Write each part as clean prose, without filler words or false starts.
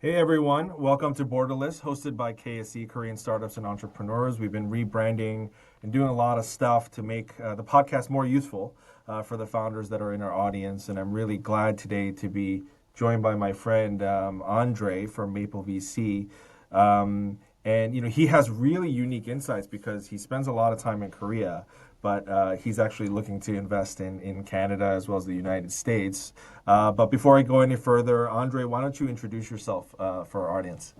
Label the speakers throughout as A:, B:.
A: Hey everyone, welcome to Borderless, hosted by KSE, Korean Startups and Entrepreneurs. We've been rebranding and doing a lot of stuff to make the podcast more useful for the founders that are in our audience. And I'm really glad today to be joined by my friend Andre from Maple VC. And he has really unique insights because he spends a lot of time in Korea, but he's actually looking to invest in Canada as well as the United States. But before I go any further, Andre, why don't you introduce yourself for our audience?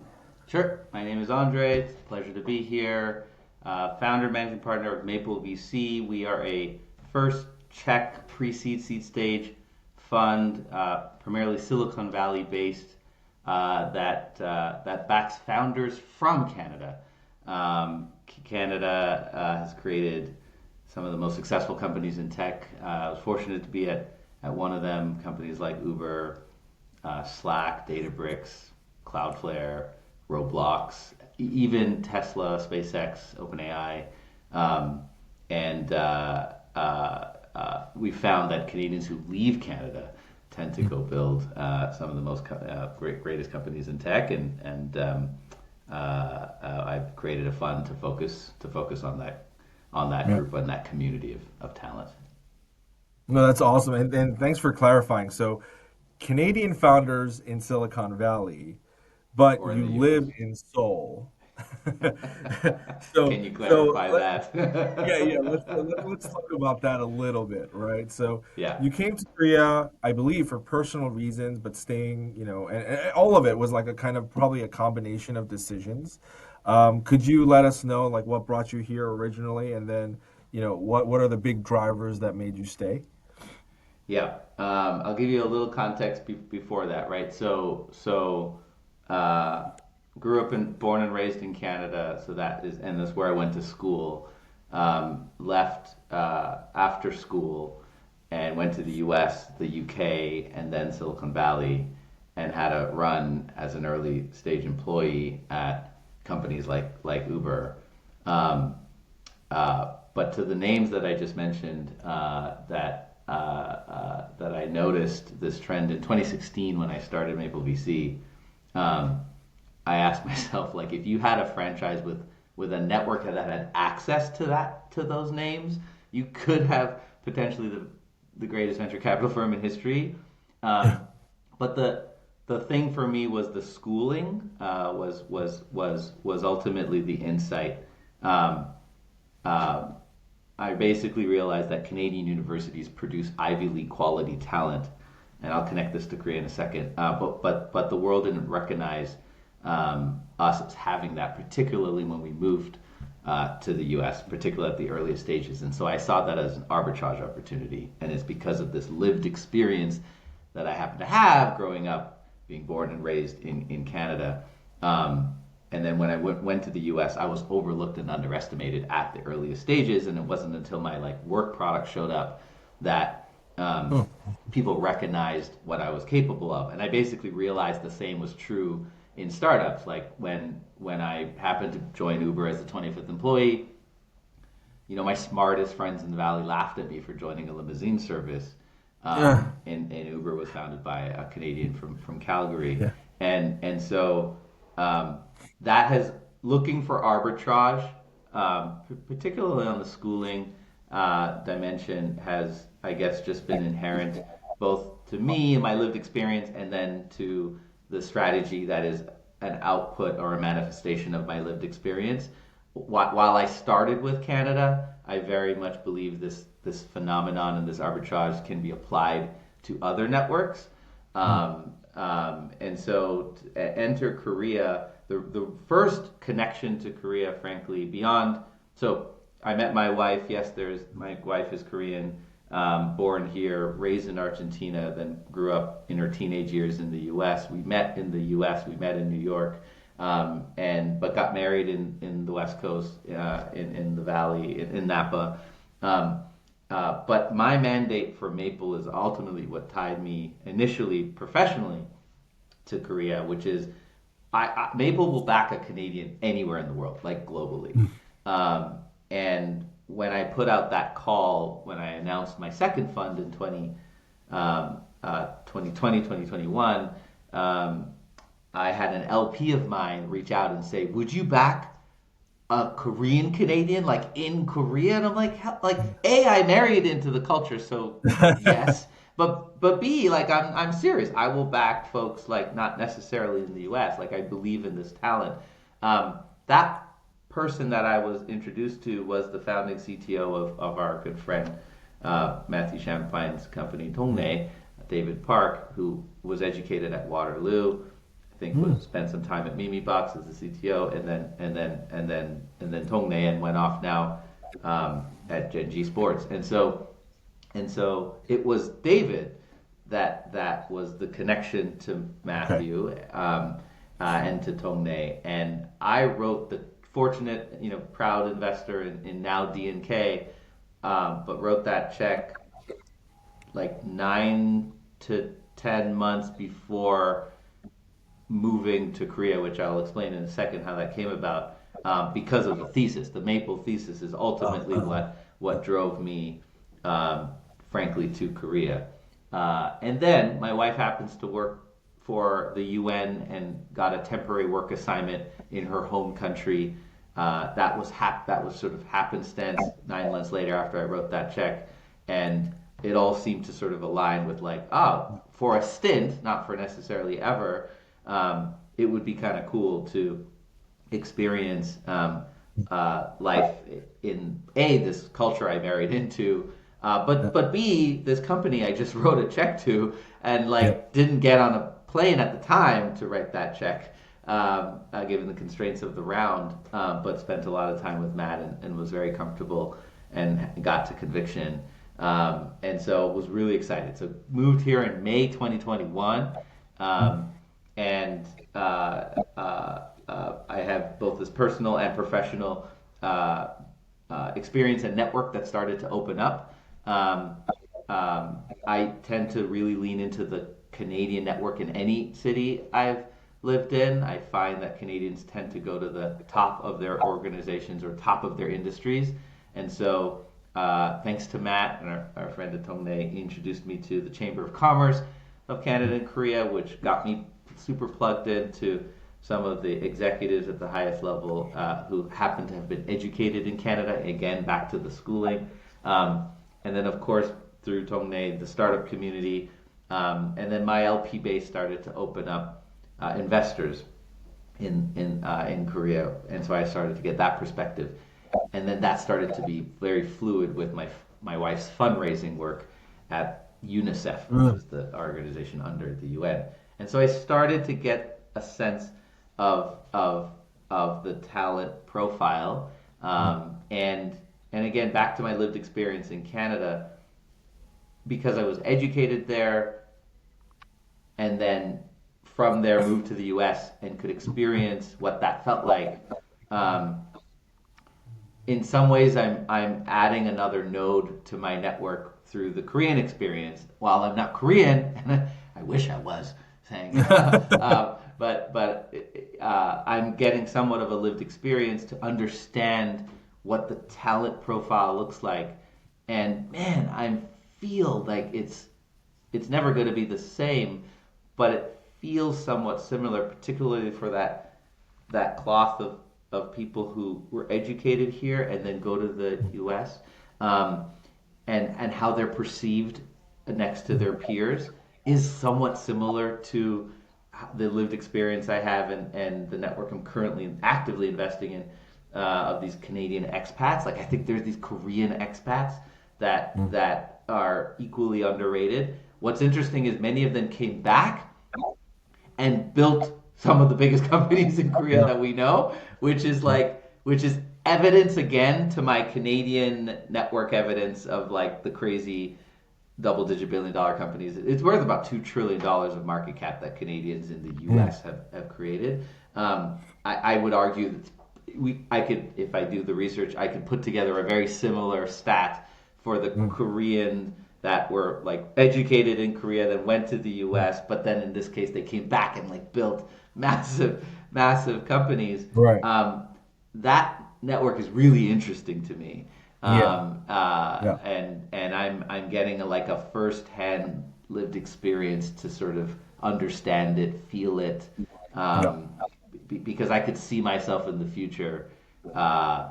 B: Sure. My name is Andre. It's a pleasure to be here. Founder, managing partner of Maple VC. We are a first check pre-seed seed stage fund, primarily Silicon Valley based, that backs founders from Canada. Canada has created some of the most successful companies in tech. I was fortunate to be at one of them, companies like Uber, Slack, Databricks, Cloudflare, Roblox, even Tesla, SpaceX, OpenAI. And we found that Canadians who leave Canada tend to go build some of the most greatest companies in tech. I've created a fund to focus on that
A: Yeah.
B: group and that community of talent.
A: No, that's awesome. And thanks for clarifying. So, Canadian founders in Silicon Valley, but
B: Or in
A: you
B: the
A: live
B: U.S.
A: in Seoul.
B: Can you
A: So
B: clarify that?
A: yeah. Let's talk about that a little bit, right? So
B: Yeah.
A: you came to Korea, I believe, for personal reasons, but staying, and all of it was like a kind of probably a combination of decisions. Could you let us know like what brought you here originally, and then, what are the big drivers that made you stay?
B: Yeah, I'll give you a little context before that, right? Uh, grew up born and raised in Canada, so and that's where I went to school. Left after school and went to the U.S., the U.K., and then Silicon Valley, and had a run as an early stage employee at companies like Uber. Um, but to the names that I just mentioned, that I noticed this trend in 2016 when I started Maple VC. Um, I asked myself, like, if you had a franchise with a network that had access to those names, you could have potentially the greatest venture capital firm in history.
A: Yeah.
B: Um, but the thing for me was the schooling, was ultimately the insight. Um, um, I basically realized that Canadian universities produce Ivy League quality talent, and I'll connect this to Korea in a second. But the world didn't recognize us as having that, particularly when we moved to the U.S., particularly at the earliest stages. And so I saw that as an arbitrage opportunity, and it's because of this lived experience that I happen to have growing up, being born and raised in Canada. Um, and then when I went to the U.S., I was overlooked and underestimated at the earliest stages, and it wasn't until my work product showed up that
A: Oh,
B: people recognized what I was capable of. And I basically realized the same was true in startups. Like when I happened to join Uber as the 25th employee, my smartest friends in the valley laughed at me for joining a limousine service.
A: yeah.
B: And Uber was founded by a Canadian from Calgary,
A: Yeah.
B: and so um, that has looking for arbitrage, particularly on the schooling dimension, has I guess just been inherent both to me and my lived experience, and then to the strategy that is an output or a manifestation of my lived experience. While I started with Canada, I very much believe this phenomenon and this arbitrage can be applied to other networks.
A: Mm.
B: And so to enter Korea, the first connection to Korea, frankly, beyond. So I met my wife. Yes, my wife is Korean, born here, raised in Argentina, then grew up in her teenage years in the U.S. We met in the U.S. We met in New York, and but got married in the West Coast, in the Valley, in Napa. Um, but my mandate for Maple is ultimately what tied me initially professionally to Korea, which is Maple will back a Canadian anywhere in the world, like globally. Um, and when I put out that call, when I announced my second fund in 2020, 2021, um, I had an LP of mine reach out and say, "Would you back a Korean Canadian like in Korea?" And I'm like, like A, I married into the culture, so yes. But B, like I'm serious. I will back folks like not necessarily in the U.S. Like I believe in this talent. That person that I was introduced to was the founding CTO of our good friend Matthew Champine's company Tongne, David Park, who was educated at Waterloo. I think spent some time at Mimi Box as the CTO, and then Tongne and went off now at Gen.G Sports. And so it was David that was the connection to Matthew and to Tongne. And I wrote the fortunate, proud investor in now DNK, but wrote that check like 9 to 10 months before moving to Korea, which I'll explain in a second how that came about, because of the thesis. The Maple thesis is ultimately what drove me, frankly, to Korea. And then my wife happens to work for the UN and got a temporary work assignment in her home country. That was sort of happenstance 9 months later after I wrote that check, and it all seemed to sort of align with like, for a stint, not for necessarily ever, it would be kind of cool to experience life in this culture I married into, but B, this company I just wrote a check to and didn't get on a plane at the time to write that check, given the constraints of the round, but spent a lot of time with Matt and was very comfortable and got to conviction. And so was really excited. So moved here in May 2021, and I have both this personal and professional experience and network that started to open up. I tend to really lean into the Canadian network in any city I've lived in. I find that Canadians tend to go to the top of their organizations or top of their industries. And so thanks to Matt and our friend at Tongne, he introduced me to the Chamber of Commerce of Canada and Korea, which got me super plugged into some of the executives at the highest level who happen to have been educated in Canada. Again, back to the schooling. And then, of course, through Tongne, the startup community. And then my LP base started to open up investors in Korea. And so I started to get that perspective. And then that started to be very fluid with my wife's fundraising work at UNICEF, which is the organization under the UN. And so I started to get a sense of the talent profile. And again, back to my lived experience in Canada, because I was educated there and then from there moved to the US and could experience what that felt like. In some ways, I'm adding another node to my network through the Korean experience. While I'm not Korean, and I wish I was saying, but I'm getting somewhat of a lived experience to understand what the talent profile looks like. And man, I feel like it's never going to be the same, but it feels somewhat similar, particularly for that cloth of people who were educated here and then go to the U.S. And how they're perceived next to their peers is somewhat similar to the lived experience I have and the network I'm currently actively investing in of these Canadian expats. Like I think there's these Korean expats that are equally underrated. What's interesting is many of them came back and built some of the biggest companies in Korea that we know, which is evidence again to my Canadian network evidence of like the crazy double-digit billion-dollar companies. It's worth about $2 trillion of market cap that Canadians in the U.S. have created. I would argue that I could, if I do the research, I could put together a very similar stat for the Korean that were like educated in Korea, then went to the U.S., but then in this case they came back and like built massive companies.
A: Right.
B: That network is really interesting to me.
A: Yeah.
B: And I'm getting a first-hand lived experience to sort of understand it, feel it,
A: Yeah.
B: um, because I could see myself in the future uh,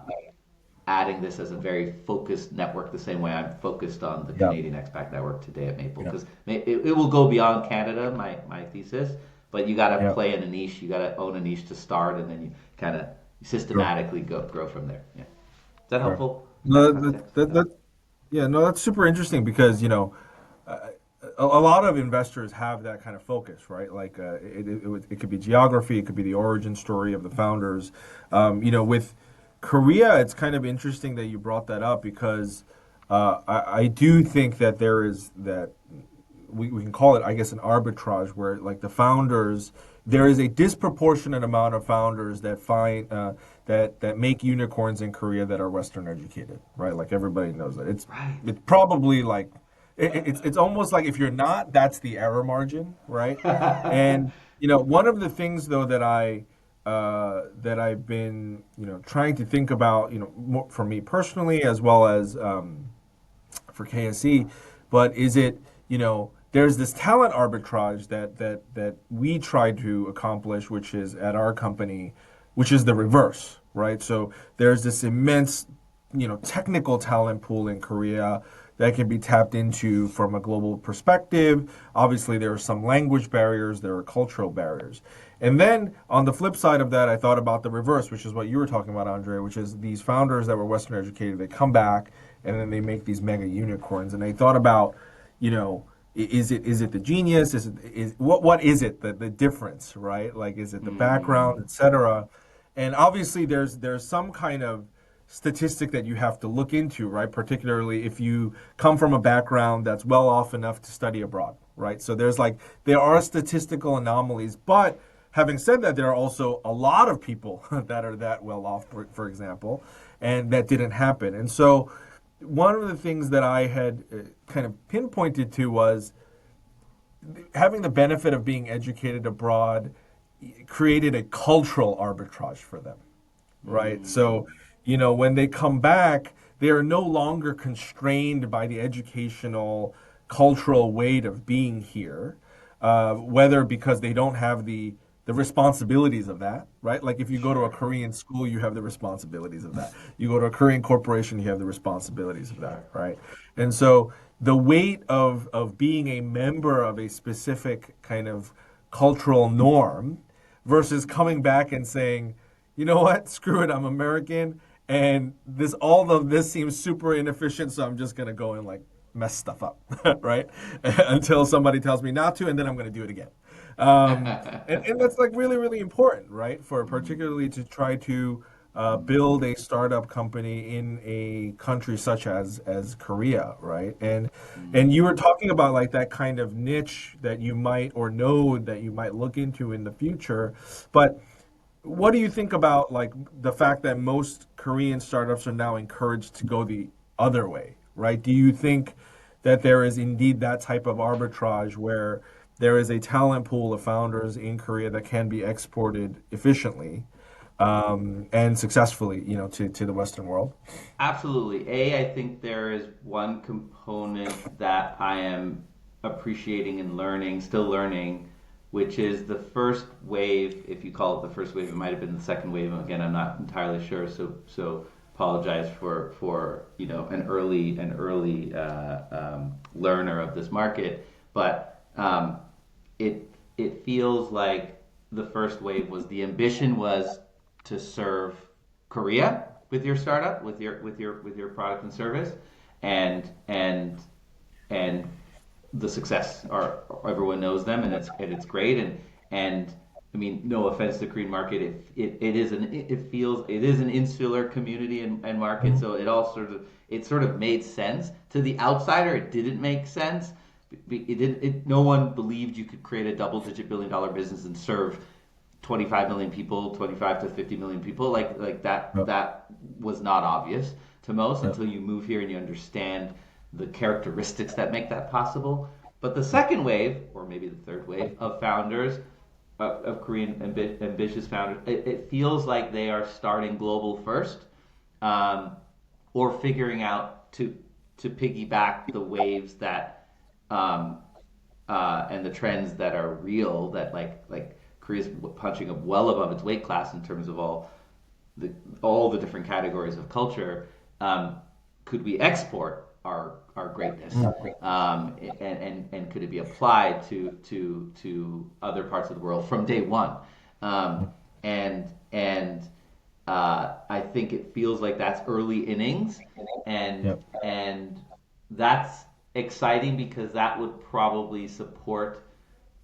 B: adding this as a very focused network, the same way I'm focused on the
A: Yeah.
B: Canadian expat network today at Maple,
A: Yeah.
B: because it will go beyond Canada, my thesis, but you got to
A: Yeah.
B: play in a niche, you got to own a niche to start, and then you kind of
A: Sure.
B: systematically grow from there. Yeah. Is that
A: Sure.
B: helpful?
A: No,
B: Context?
A: that yeah, no, that's super interesting because, a lot of investors have that kind of focus, right? Like it could be geography, it could be the origin story of the founders. With Korea, it's kind of interesting that you brought that up because I do think that there is that we can call it, I guess, an arbitrage where like the founders, there is a disproportionate amount of founders that find that make unicorns in Korea that are Western educated, right? Like everybody knows that.
B: Right.
A: It's probably like it's almost like if you're not, that's the error margin, right? And one of the things though that I've been trying to think about, more for me personally as well as for KSE, but is it, there's this talent arbitrage that we try to accomplish, which is at our company, which is the reverse, right? So there's this immense, technical talent pool in Korea that can be tapped into from a global perspective. Obviously, there are some language barriers, there are cultural barriers. And then on the flip side of that, I thought about the reverse, which is what you were talking about, Andre, which is these founders that were Western educated, they come back and then they make these mega unicorns. And they thought about, is it the genius? What is it the difference, right? Like, is it the
B: Mm,
A: background, etc. And obviously, there's some kind of statistic that you have to look into, right? Particularly if you come from a background that's well off enough to study abroad, right? So there are statistical anomalies, but having said that, there are also a lot of people that are that well off, for example, and that didn't happen. And so one of the things that I had kind of pinpointed to was having the benefit of being educated abroad created a cultural arbitrage for them, right?
B: mm,
A: So, when they come back, they are no longer constrained by the educational, cultural weight of being here, whether because they don't have the responsibilities of that, right? Like if you go to a
B: sure,
A: Korean school, you have the responsibilities of that. You go to a Korean corporation, you have the responsibilities of that,
B: sure.
A: right? And so the weight of being a member of a specific kind of cultural norm versus coming back and saying, you know what, screw it, I'm American, and all of this seems super inefficient, so I'm just gonna go and like mess stuff up, right? Until somebody tells me not to, and then I'm gonna do it again. And that's like really, really important, right? For
B: Mm,
A: particularly to try to build a startup company in a country such as Korea, right? And you
B: mm.
A: were talking about like that kind of niche that you might or node that you might look into in the future, but what do you think about like the fact that most Korean startups are now encouraged to go the other way, right? Do you think that there is indeed that type of arbitrage where there is a talent pool of founders in Korea that can be exported efficiently and successfully, to the Western world?
B: Absolutely. I think there is one component that I am appreciating and learning, still learning, which is the first wave. If you call it the first wave, it might have been the second wave. Again, I'm not entirely sure. So apologize for an early learner of this market, but it feels like the first wave was the ambition was to serve Korea with your startup, with your product and service, and the success are everyone knows them, and it's great, and I mean, no offense to the Korean market, it is an insular community and market,
A: Mhm.
B: so it sort of made sense to the outsider. It didn't make sense. No one believed you could create a double-digit billion-dollar business and serve 25 million people, 25 to 50 million people, like that
A: Yep,
B: that was not obvious to most
A: yep,
B: until you move here and you understand the characteristics that make that possible. But the
A: yep,
B: second wave, or maybe the third wave of founders, of Korean ambitious founders, it feels like they are starting global first, um, or figuring out to piggyback the waves that, and the trends that are real, that like Korea's punching up well above its weight class in terms of all the different categories of culture. Could we export our greatness, and could it be applied to other parts of the world from day one? And I think it feels like that's early innings, and that's exciting because that would probably support,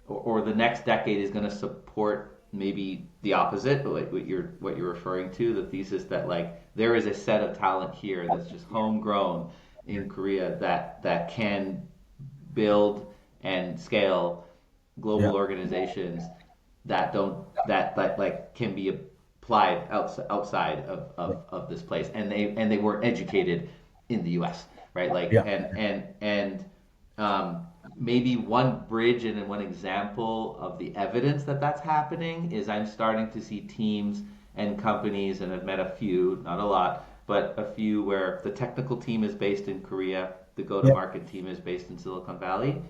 B: or the next decade is going to support maybe the opposite, like what you're referring to, the thesis that like there is a set of talent here that's just homegrown in Korea that can build and scale global organizations that like can be applied outside of this place, and they weren't educated in the U.S., right? Like and maybe one bridge and one example of the evidence that that's happening is I'm starting to see teams and companies, and I've met a few, not a lot, but a few where the technical team is based in Korea, the go-to-market team is based in Silicon Valley,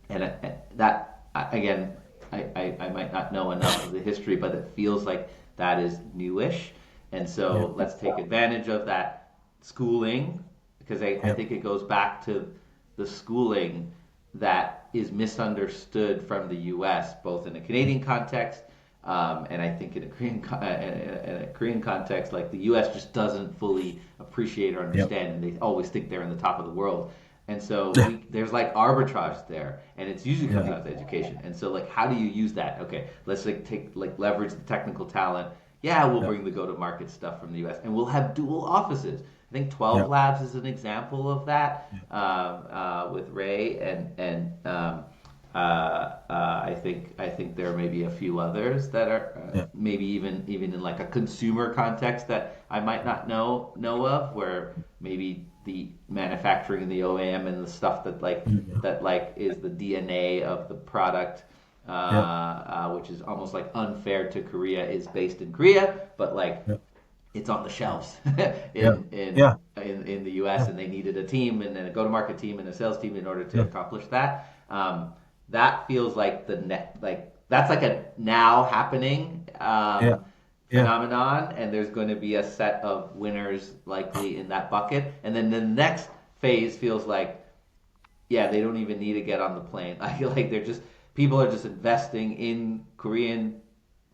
B: and that again, I might not know enough of the history, but it feels like that is newish, and so let's take advantage of that schooling, because I think it goes back to the schooling that is misunderstood from the U.S., both in a Canadian context, and I think in a Korean context, like the U.S. just doesn't fully appreciate or understand, and they always think they're in the top of the world. And so there's like arbitrage there, and it's usually comes out of education. And so like, how do you use that? Okay, let's leverage the technical talent. Yeah, we'll bring the go-to-market stuff from the U.S. and we'll have dual offices. I think 12 Labs is an example of that, with Ray, and I think there may be a few others that are maybe even in like a consumer context that I might not know of, where maybe the manufacturing and the OEM and the stuff that is the DNA of the product, which is almost like unfair to Korea, is based in Korea, but like it's on the shelves in the US, and they needed a team and then a go-to-market team and a sales team in order to accomplish that. That feels like that's like a now happening phenomenon, and there's going to be a set of winners likely in that bucket, and then the next phase feels like they don't even need to get on the plane. I feel like people are just investing in Korean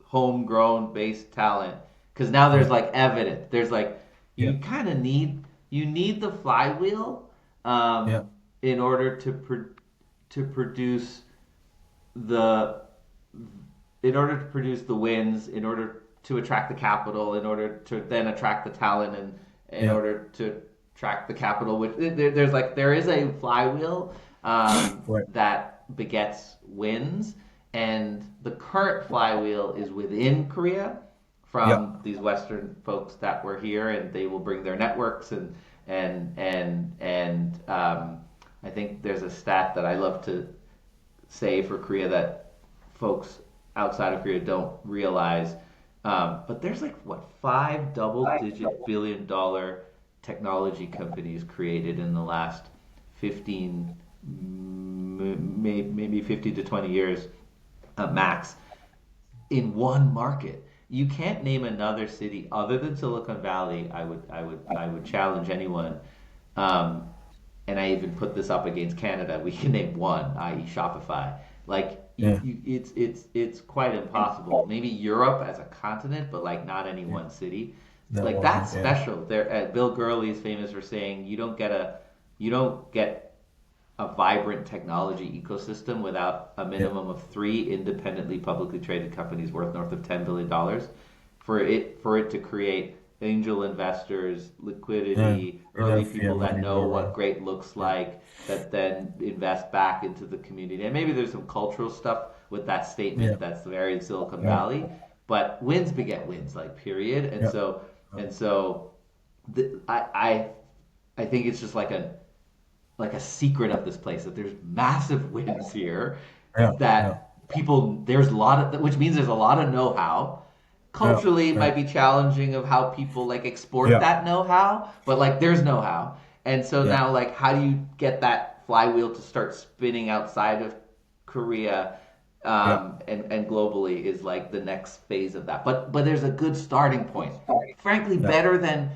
B: homegrown based talent, because now there's like evidence. There's like you kind of need the flywheel in order to produce the wins, in order to attract the capital, in order to then attract the talent, and in order to attract the capital. Which there is a flywheel that begets wins, and the current flywheel is within Korea from these Western folks that were here, and they will bring their networks, and I think there's a stat that I love to say for Korea that folks outside of Korea don't realize, but there's like 5 double-digit billion-dollar technology companies created in the last 15, maybe 15 to 20 years max, in one market. You can't name another city other than Silicon Valley. I would challenge anyone, and I even put this up against Canada. We can name one, i.e., Shopify. Like it's quite impossible. Maybe Europe as a continent, but like not any one city. Like that's special. There, Bill Gurley is famous for saying you don't get a vibrant technology ecosystem without a minimum of 3 independently publicly traded companies worth north of $10 billion for it to create angel investors, liquidity, early people that know what great looks like, that then invest back into the community. And maybe there's some cultural stuff with that statement that's very in Silicon Valley, but wins beget wins, like period. And so I think it's just like a secret of this place that there's massive wins here, people, there's a lot of, which means there's a lot of know-how. Culturally, it might be challenging of how people like export that know-how, but like there's know-how. And so now, like, how do you get that flywheel to start spinning outside of Korea
A: Yeah.
B: and globally is like the next phase of that. But there's a good starting point. Frankly,
A: Yeah.
B: better than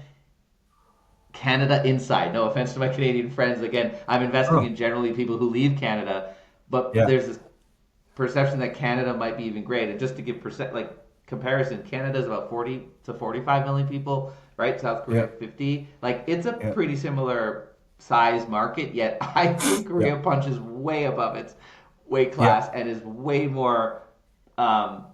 B: Canada inside. No offense to my Canadian friends. Again, I'm investing
A: Oh,
B: in generally people who leave Canada, but
A: yeah.
B: there's this perception that Canada might be even great. And just to give comparison, Canada is about 40 to 45 million people, right? South
A: Yeah.
B: Korea 50. Like it's a
A: Yeah.
B: pretty similar size market. Yet I think
A: Yeah.
B: Korea punches way above its weight
A: Yeah.
B: class and is way more um,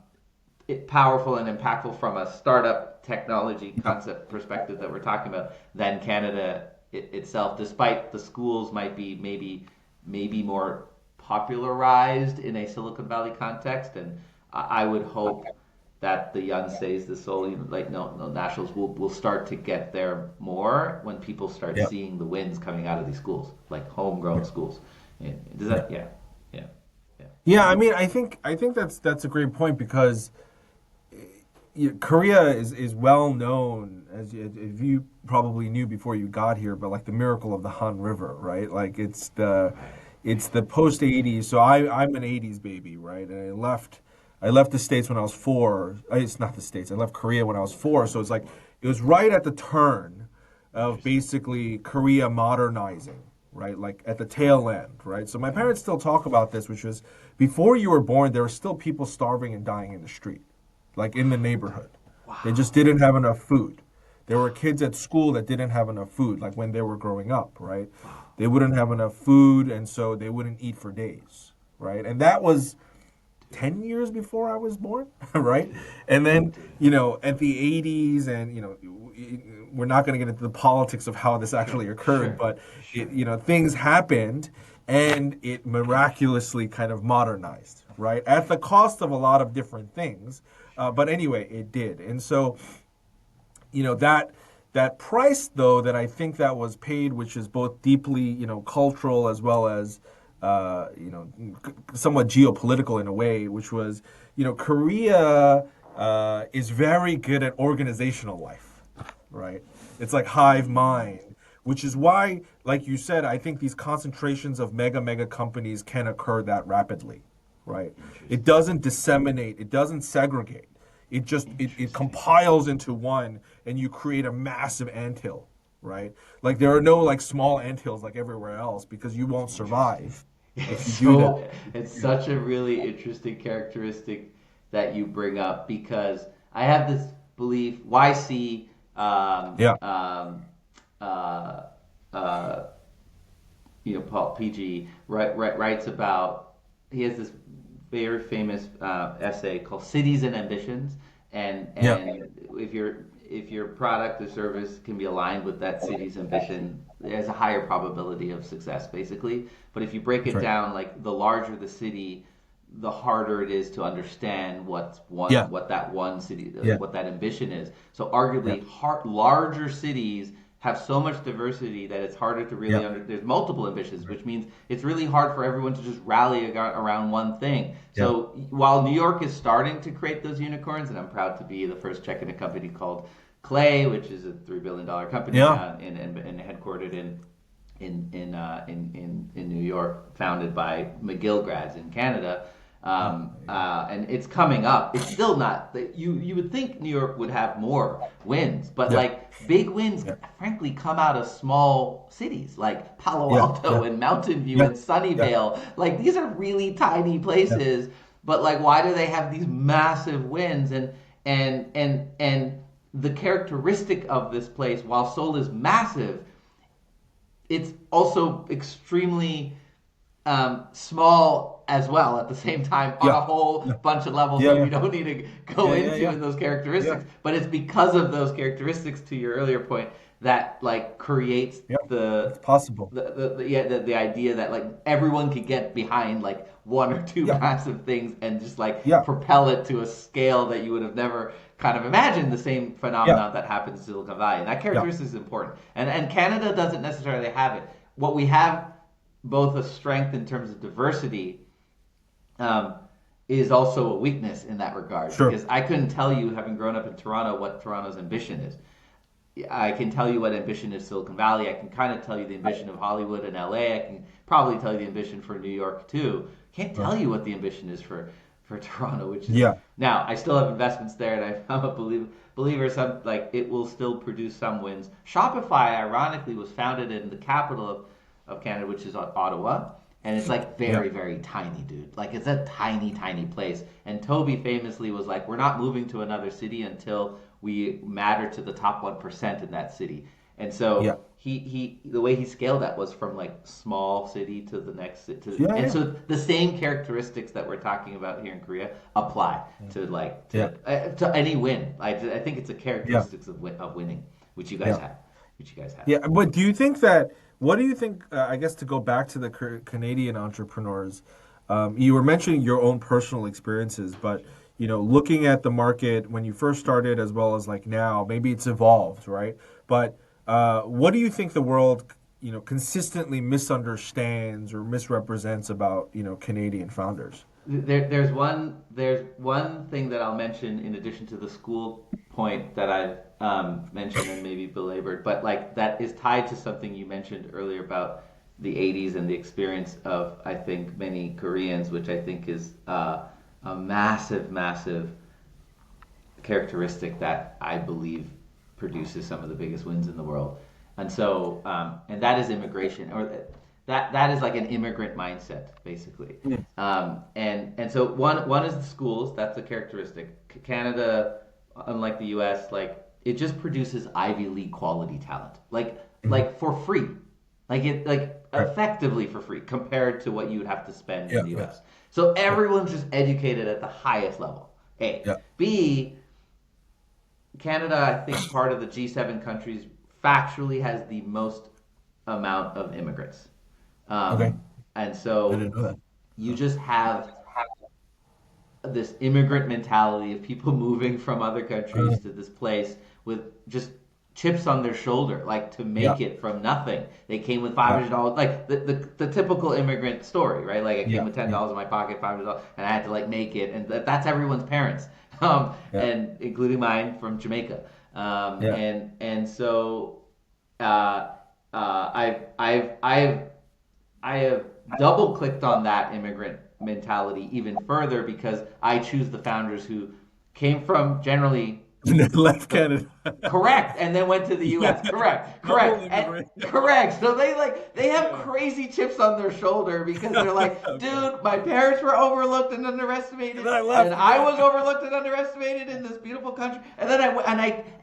B: powerful and impactful from a startup technology
A: Yeah.
B: concept perspective that we're talking about than Canada itself. Despite the schools might be maybe more popularized in a Silicon Valley context, and I would hope that the Yunseis, the Seoul, like no nationals will start to get there more when people start
A: Yeah.
B: seeing the wins coming out of these schools, like homegrown
A: Yeah.
B: schools. Does
A: Yeah.
B: that? Yeah, yeah, yeah.
A: Yeah, I mean, I think that's a great point because Korea is well known as if you probably knew before you got here, but like the miracle of the Han River, right? Like
B: Right.
A: it's the post 80s. So I'm an 80s baby, right? And I left the States when I was 4. It's not the States. I left Korea when I was 4. So it's like it was right at the turn of
B: Interesting.
A: basically Korea modernizing, right? Like at the tail end, right? So my parents still talk about this, which was before you were born, there were still people starving and dying in the street, like in the neighborhood. They just
B: Wow.
A: didn't have enough food. There were kids at school that didn't have enough food, like when they were growing up, right?
B: Wow.
A: They wouldn't have enough food, and so they wouldn't eat for days, right? And that was
B: Dude.
A: 10 years before I was born, right?
B: Dude.
A: And then,
B: Dude.
A: at the 80s, and, we're not going to get into the politics of how this
B: Sure.
A: actually occurred,
B: Sure.
A: but
B: Sure.
A: things happened and it miraculously kind of modernized, right? At the cost of a lot of different things. But anyway, it did. And so, that price though that I think that was paid, which is both deeply cultural as well as somewhat geopolitical in a way, which was Korea is very good at organizational life, right? It's like hive
B: Mm.
A: mind, which is why, like you said, I think these concentrations of mega companies can occur that rapidly, right? It
B: Interesting.
A: doesn't disseminate, it doesn't segregate. It
B: Interesting.
A: compiles into one, and you create a massive anthill, right? Like there are no like small anthills like everywhere else because you won't
B: Interesting.
A: survive
B: It's
A: if you do that.
B: so it's such a really interesting characteristic that you bring up because I have this belief YC
A: Yeah,
B: uh, uh, Paul PG writes about he has this very famous essay called Cities and Ambitions, and
A: yeah,
B: if your product or service can be aligned with that city's ambition, there's a higher probability of success, basically. But if you break
A: that's
B: it
A: right.
B: down, like the larger the city, the harder it is to understand
A: Yeah,
B: what that one city
A: yeah,
B: what that ambition is. So
A: yeah,
B: arguably, larger cities have so much diversity that it's harder to
A: yeah,
B: really there's multiple ambitions, which means it's really hard for everyone to just rally around one thing.
A: yeah,
B: So while New York is starting to create those unicorns, and I'm proud to be the first Czech in a company called Clay, which is a $3 billion company
A: yeah,
B: and headquartered in New York, founded by McGill grads in Canada. And it's coming up. It's still not. You would think New York would have more wins, but
A: yeah,
B: like big wins,
A: yeah,
B: frankly, come out of small cities like Palo
A: yeah,
B: Alto
A: yeah,
B: and Mountain View
A: yeah,
B: and
A: yeah,
B: Sunnyvale. Like these are really tiny
A: yeah,
B: places, but like why do they have these massive wins? And the characteristic of this place, while Seoul is massive, it's also extremely small as well at the same time on
A: yeah,
B: a whole
A: yeah,
B: bunch of levels
A: yeah,
B: that we
A: yeah,
B: don't need to go
A: yeah, yeah,
B: into
A: yeah,
B: in those
A: yeah,
B: characteristics. But it's because of those characteristics, to your earlier point, that like creates
A: yeah. It's possible.
B: the idea that like everyone could get behind like one or two
A: Yeah,
B: massive things and just like
A: yeah,
B: propel it to a scale that you would have never kind of imagined the same
A: yeah,
B: phenomenon that happens in Silicon Valley. And that
A: yeah,
B: characteristic is important. And Canada doesn't necessarily have it. What we have both a strength in terms of diversity um, is also a weakness in that regard
A: sure.
B: because I couldn't tell you, having grown up in Toronto, what Toronto's ambition is. I can tell you what ambition is Silicon Valley. I can kind of tell you the ambition of Hollywood and LA. I can probably tell you the ambition for New York too. Can't tell you what the ambition is for Toronto, which is
A: Yeah.
B: now I still have investments there, and I'm a believer some like it will still produce some wins. Shopify, ironically, was founded in the capital of Canada, which is Ottawa, and it's like
A: Yeah.
B: very tiny, dude. Like it's a tiny place. And Toby famously was like, "We're not moving to another city until we matter to the top 1% in that city." And
A: Yeah.
B: so he the way he scaled that was from like small city to the next
A: Yeah.
B: and
A: Yeah.
B: so the same characteristics that we're talking about here in Korea apply to like
A: Yeah.
B: to any win. I think it's a
A: Yeah.
B: characteristics of winning, which you guys
A: Yeah.
B: have, which you guys have.
A: Yeah, but do you think that? What do you think? I guess to go back to the Canadian entrepreneurs, you were mentioning your own personal experiences, but looking at the market when you first started, as well as like now, maybe it's evolved, right? But what do you think the world, consistently misunderstands or misrepresents about, Canadian founders?
B: There's one thing that I'll mention in addition to the school point that I've mentioned and maybe belabored, but like that is tied to something you mentioned earlier about the 80s and the experience of I think many Koreans, which I think is a massive characteristic that I believe produces some of the biggest wins in the world. And so, and that is immigration, or that is like an immigrant mindset, basically. And so one is the schools. That's a characteristic. Canada, unlike the U.S., like it just produces Ivy League quality talent, like for free, like
A: Right.
B: effectively for free compared to what you would have to spend in
A: Yeah.
B: the
A: Yeah.
B: U.S. So everyone's just educated at the highest level. A.
A: Yeah.
B: B. Canada, I think part of the G7 countries factually has the most amount of immigrants.
A: Okay.
B: And
A: I
B: so
A: didn't know that.
B: you just have this immigrant mentality of people moving from other
A: Uh,
B: countries to this place with just chips on their shoulder, like to
A: yeah.
B: make it from nothing. They came with
A: Yeah.
B: $500, like the typical immigrant story, right? Like I came
A: Yeah.
B: with ten
A: Yeah.
B: dollars in my pocket, $500, and I had to like make it, and that's everyone's parents,
A: Yeah.
B: and including mine from Jamaica,
A: Yeah.
B: and so I have double clicked on that immigrant mentality even further because I choose the founders who came from generally
A: And then left
B: the
A: Canada.
B: correct and then went to the
A: Yeah.
B: US. Correct,
A: Double
B: correct, and
A: immigration.
B: correct. So they have
A: Yeah.
B: crazy chips on their shoulder because they're like,
A: Okay.
B: dude, my parents were overlooked and underestimated,
A: And I
B: and
A: left.
B: I
A: Yeah.
B: was overlooked and underestimated in this beautiful country, and then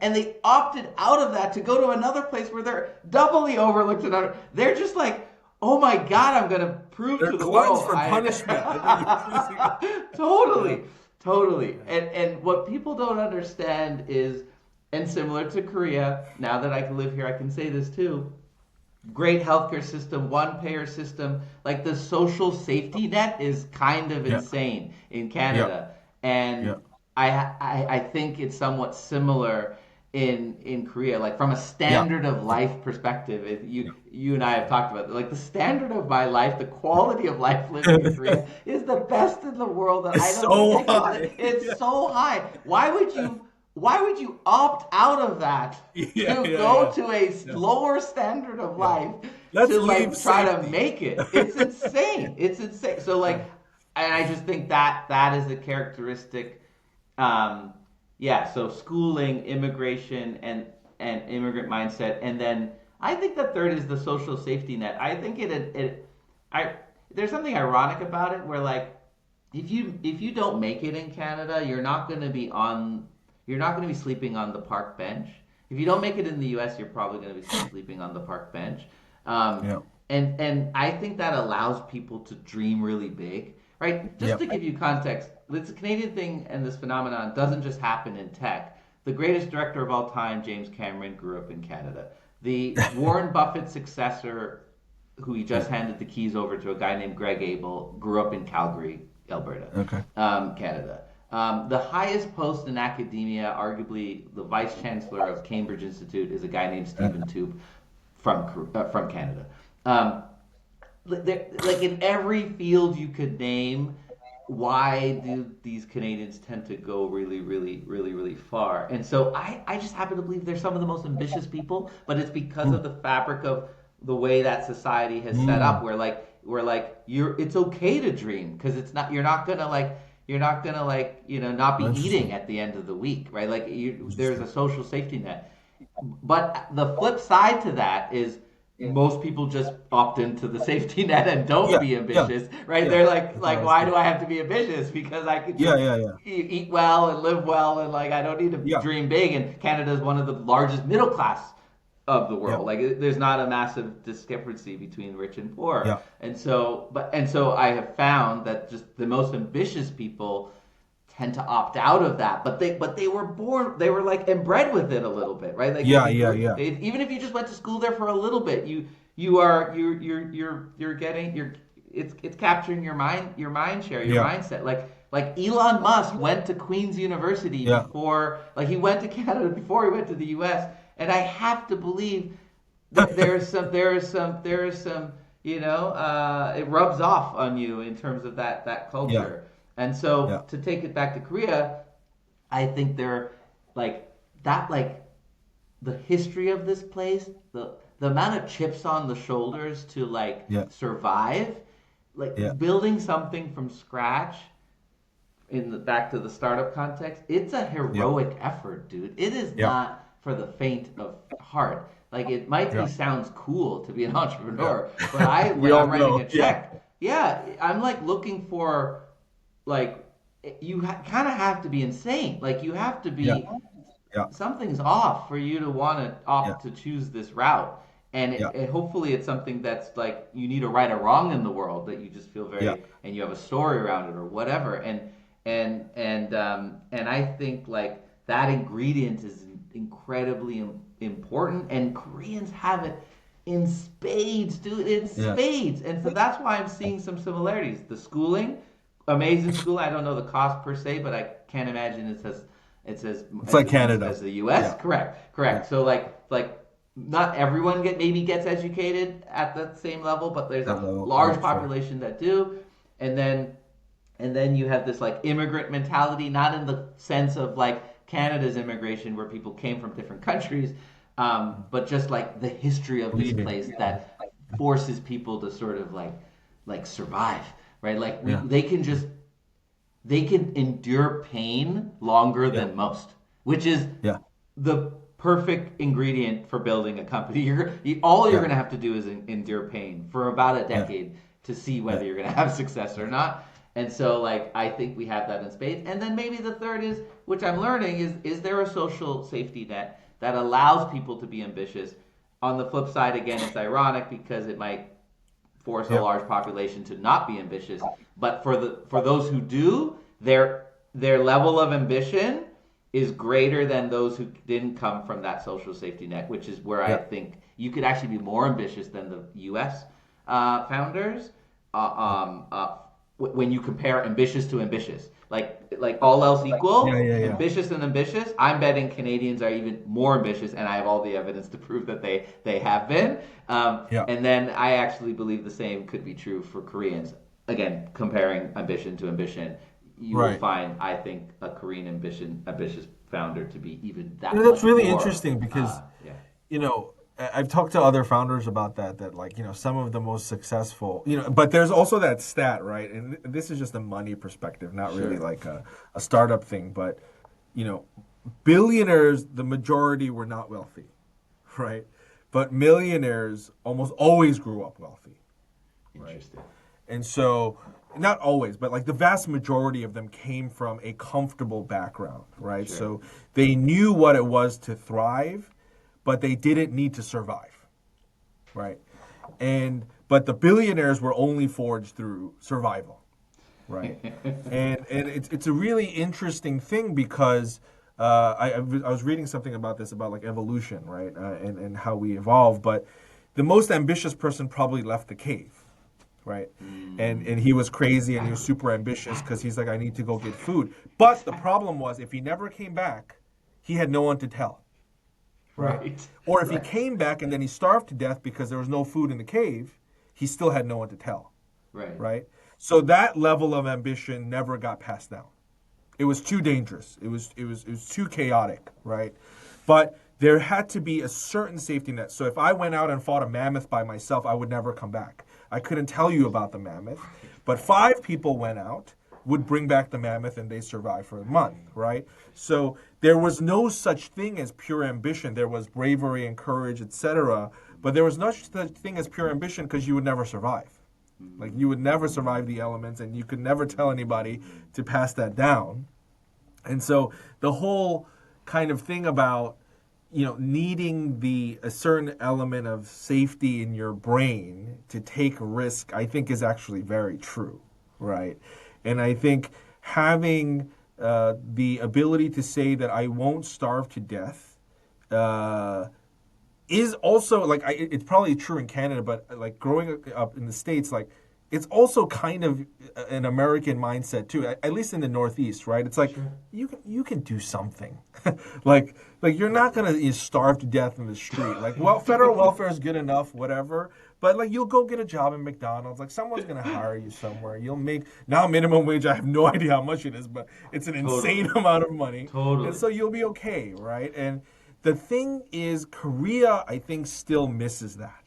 B: and they opted out of that to go to another place where they're doubly overlooked and they're just like, oh my God, I'm gonna prove
A: They're
B: to the
A: gluttons
B: world
A: for punishment. I think it's basically. Yeah.
B: totally, totally. And what people don't understand is, and similar to Korea, now that I can live here, I can say this too. Great healthcare system, one payer system, like the social safety net is kind of
A: Yeah.
B: insane in
A: Yeah.
B: Canada, and
A: Yeah.
B: I think it's somewhat similar in Korea. Like from a
A: Yeah.
B: standard of life perspective,
A: Yeah.
B: you and I have talked about it. Like the standard of my life, the quality of life living in Korea is the best in the world, and
A: It's
B: I don't think
A: so
B: I could.
A: high.
B: It's
A: Yeah.
B: so high. Why would you opt out of that
A: Yeah.
B: to
A: Yeah.
B: go
A: Yeah.
B: to a
A: Yeah.
B: lower standard of
A: Yeah.
B: life
A: Let's
B: to
A: leave
B: like try to
A: safety.
B: make it? It's insane. It's insane. So
A: Yeah.
B: like, and I just think that is a characteristic. Um, yeah. So schooling, immigration, and immigrant mindset, and then I think the third is the social safety net. I think I there's something ironic about it where like if you don't make it in Canada, you're not going to be sleeping on the park bench. If you don't make it in the U.S., you're probably going to be sleeping on the park bench. Um,
A: Yeah.
B: and I think that allows people to dream really big, right? Just
A: Yeah.
B: to give you context, it's a Canadian thing, and this phenomenon doesn't just happen in tech. The greatest director of all time, James Cameron, grew up in Canada. The Warren Buffett successor, who he just handed the keys over to, a guy named Greg Abel, grew up in Calgary, Alberta,
A: Okay.
B: Canada. The highest post in academia, arguably the vice chancellor of Cambridge Institute, is a guy named Stephen Toop from Canada. Um, like in every field you could name, why do these Canadians tend to go really far? And so I just happen to believe they're some of the most ambitious people, but it's because of
A: Mm.
B: the fabric of the way that society has set up,
A: Mm.
B: where like it's okay to dream because you're not gonna not be eating
A: Interesting.
B: at the end of the week, right? Like there's
A: Interesting.
B: a social safety net. But the flip side to that is most people just opt into the safety net and don't
A: Yeah,
B: be
A: yeah,
B: ambitious, right?
A: yeah.
B: They're
A: That's what I
B: like
A: was
B: why do
A: thinking.
B: I have to be ambitious? Because I could
A: Yeah,
B: just
A: yeah, yeah,
B: eat well and live well, and like I don't need to
A: yeah,
B: dream big. And Canada is one of the largest middle class of the
A: yeah,
B: world. Like there's not a massive discrepancy between rich and poor.
A: yeah,
B: And so I have found that just the most ambitious people tend to opt out of that, but they were born, they were like inbred with it a little bit, right? Like
A: yeah, yeah, yeah,
B: even if you just went to school there for a little bit, you're getting it's capturing your mind share, your
A: yeah,
B: mindset. Like Elon Musk went to Queen's University
A: yeah,
B: before, like he went to Canada before he went to the U.S. And I have to believe that there is some it rubs off on you in terms of that
A: yeah,
B: culture. And so
A: yeah,
B: to take it back to Korea, I think they're like that, like the history of this place, the amount of chips on the shoulders to like
A: yeah,
B: survive,
A: yeah,
B: like building something from scratch in the back to the startup context, it's a
A: yeah,
B: heroic effort, dude. It is
A: yeah,
B: not for the faint of heart. Like it might be
A: yeah,
B: sounds cool to be an
A: yeah.
B: entrepreneur, but I
A: We
B: when
A: all
B: I'm writing
A: know.
B: a
A: Yeah,
B: check, yeah, I'm like looking for like kind of have to be insane. Like you have to
A: yeah,
B: be
A: yeah,
B: something's off for you to want to
A: yeah,
B: opt to choose this route. And
A: yeah,
B: hopefully it's something that's like you need a right or wrong in the world that you just feel
A: yeah,
B: very, and you have a story around it or whatever. And I think like that ingredient is incredibly important, and Koreans have it in spades, dude. In
A: yeah.
B: spades. And so that's why I'm seeing some similarities. The schooling, amazing school. I don't know the cost per se, but I can't imagine
A: It's
B: as
A: like
B: expensive
A: Canada.
B: as the U.S.
A: Yeah,
B: Correct,
A: yeah,
B: correct. So like not everyone maybe gets educated at that same level, but there's
A: that
B: a
A: level. Yeah,
B: large
A: sure.
B: population that do. And then you have this like immigrant mentality, not in the sense of like Canada's immigration where people came from different countries, but just like the history of this
A: Leaving.
B: place that forces people to sort of like survive, right? Like
A: Yeah,
B: they can endure pain longer
A: yeah,
B: than most, which is
A: yeah,
B: the perfect ingredient for building a company. All you're
A: yeah,
B: going to have to do is endure pain for about a
A: yeah,
B: decade to see
A: yeah,
B: whether you're going to have success or not. And so, like, I think we have that in spades. And then maybe the third is, which I'm learning, is there a social safety net that allows people to be ambitious? On the flip side, again, it's ironic because it might force a
A: yeah,
B: large population to not be ambitious. But for those who do, their level of ambition is greater than those who didn't come from that social safety net, which is where I
A: yeah,
B: think you could actually be more ambitious than the U.S. Founders. Uh,
A: yeah,
B: um, uh, when you compare ambitious to ambitious, like all else
A: yeah,
B: equal,
A: yeah, yeah,
B: ambitious and ambitious, I'm betting Canadians are even more ambitious, and I have all the evidence to prove that they have been.
A: yeah.
B: And then I actually believe the same could be true for Koreans. Again, comparing ambition to ambition, you will
A: Right.
B: find, I think, a Korean ambitious founder to be even that
A: That's
B: much
A: really
B: more.
A: interesting because,
B: Yeah,
A: I've talked to other founders about that, like, some of the most successful, but there's also that stat, right? And this is just a money perspective, not really
B: sure.
A: like a startup thing, but, you know, billionaires, the majority were not wealthy, right? But millionaires almost always grew up wealthy, right?
B: Interesting.
A: And so, not always, but like the vast majority of them came from a comfortable background, right?
B: Sure.
A: So they knew what it was to thrive, but they didn't need to survive, right? But the billionaires were only forged through survival, right? And it's a really interesting thing because I was reading something about this about like evolution, right? And how we evolve, but the most ambitious person probably left the cave, right? And he was crazy and he was super ambitious because he's like, I need to go get food. But the problem was, if he never came back, he had no one to tell, right?
B: Right.
A: Or if he
B: Right.
A: came back and then he starved to death because there was no food in the cave, he still had no one to tell,
B: Right.
A: right? So that level of ambition never got passed down. It was too dangerous. It was too chaotic, right? But there had to be a certain safety net. So if I went out and fought a mammoth by myself, I would never come back. I couldn't tell you about the mammoth. But 5 people went out, would bring back the mammoth, and they survived for a month, right? So there was no such thing as pure ambition. There was bravery and courage, etc. But there was no such thing as pure ambition because you would never survive. Like you would never survive the elements, and you could never tell anybody to pass that down. And so the whole kind of thing about needing a certain element of safety in your brain to take risk, I think is actually very true, right? And I think having the ability to say that I won't starve to death is also like it's probably true in Canada, but like growing up in the States, like it's also kind of an American mindset too. At least in the Northeast, right? It's like
B: Sure.
A: you can do something, like you're not gonna starve to death in the street. Like, well, federal welfare is good enough, whatever. But like you'll go get a job in McDonald's. Like someone's gonna hire you somewhere. You'll make now minimum wage. I have no idea how much it is, but it's an insane
B: Totally.
A: amount of money, and
B: Totally.
A: so you'll be okay, right? And the thing is, Korea, I think, still misses that,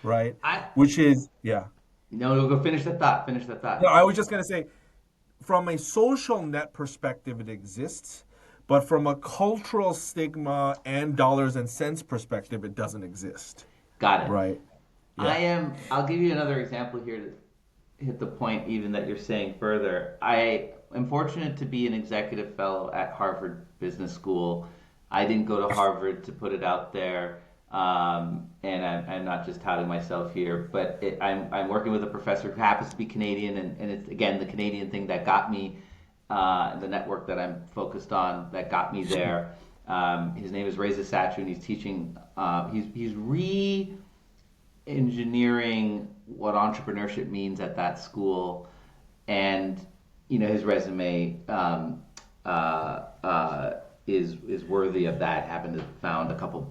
A: right?
B: I
A: Which is, yeah.
B: No, no, go finish that thought. Finish that
A: No,
B: thought.
A: I was just gonna say, from a social net perspective, it exists, but from a cultural stigma and dollars and cents perspective, it doesn't exist,
B: Got it.
A: right? Yeah.
B: I'll give you another example here to hit the point even that you're saying further. I am fortunate to be an executive fellow at Harvard Business School. I didn't go to Harvard to put it out there, and I'm not just touting myself here, but I'm working with a professor who happens to be Canadian, and it's again the Canadian thing that got me, the network that I'm focused on that got me there. His name is Reza Satchu, and he's teaching. He's re-engineering what entrepreneurship means at that school, and his resume is worthy of that. Happened to found a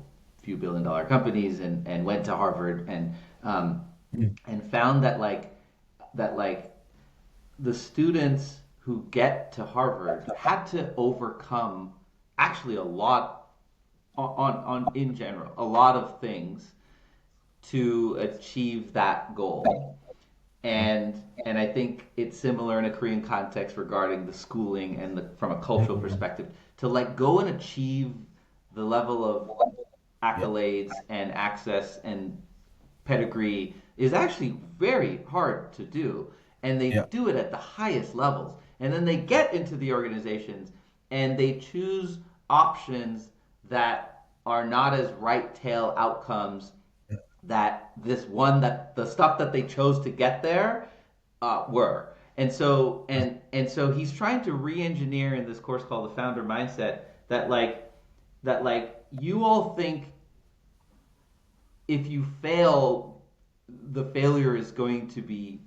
B: few billion-dollar companies and went to Harvard and found that the students who get to Harvard had to overcome actually a lot on in general a lot of things to achieve that goal. And I think it's similar in a Korean context regarding the schooling and from a cultural perspective to go and achieve the level of accolades and access and pedigree is actually very hard to do, and they
A: Yeah.
B: do it at the highest levels, and then they get into the organizations and they choose options that are not as right tail outcomes that the stuff that they chose to get there were. And so he's trying to re-engineer in this course called the founder mindset that you all think if you fail, the failure is going to be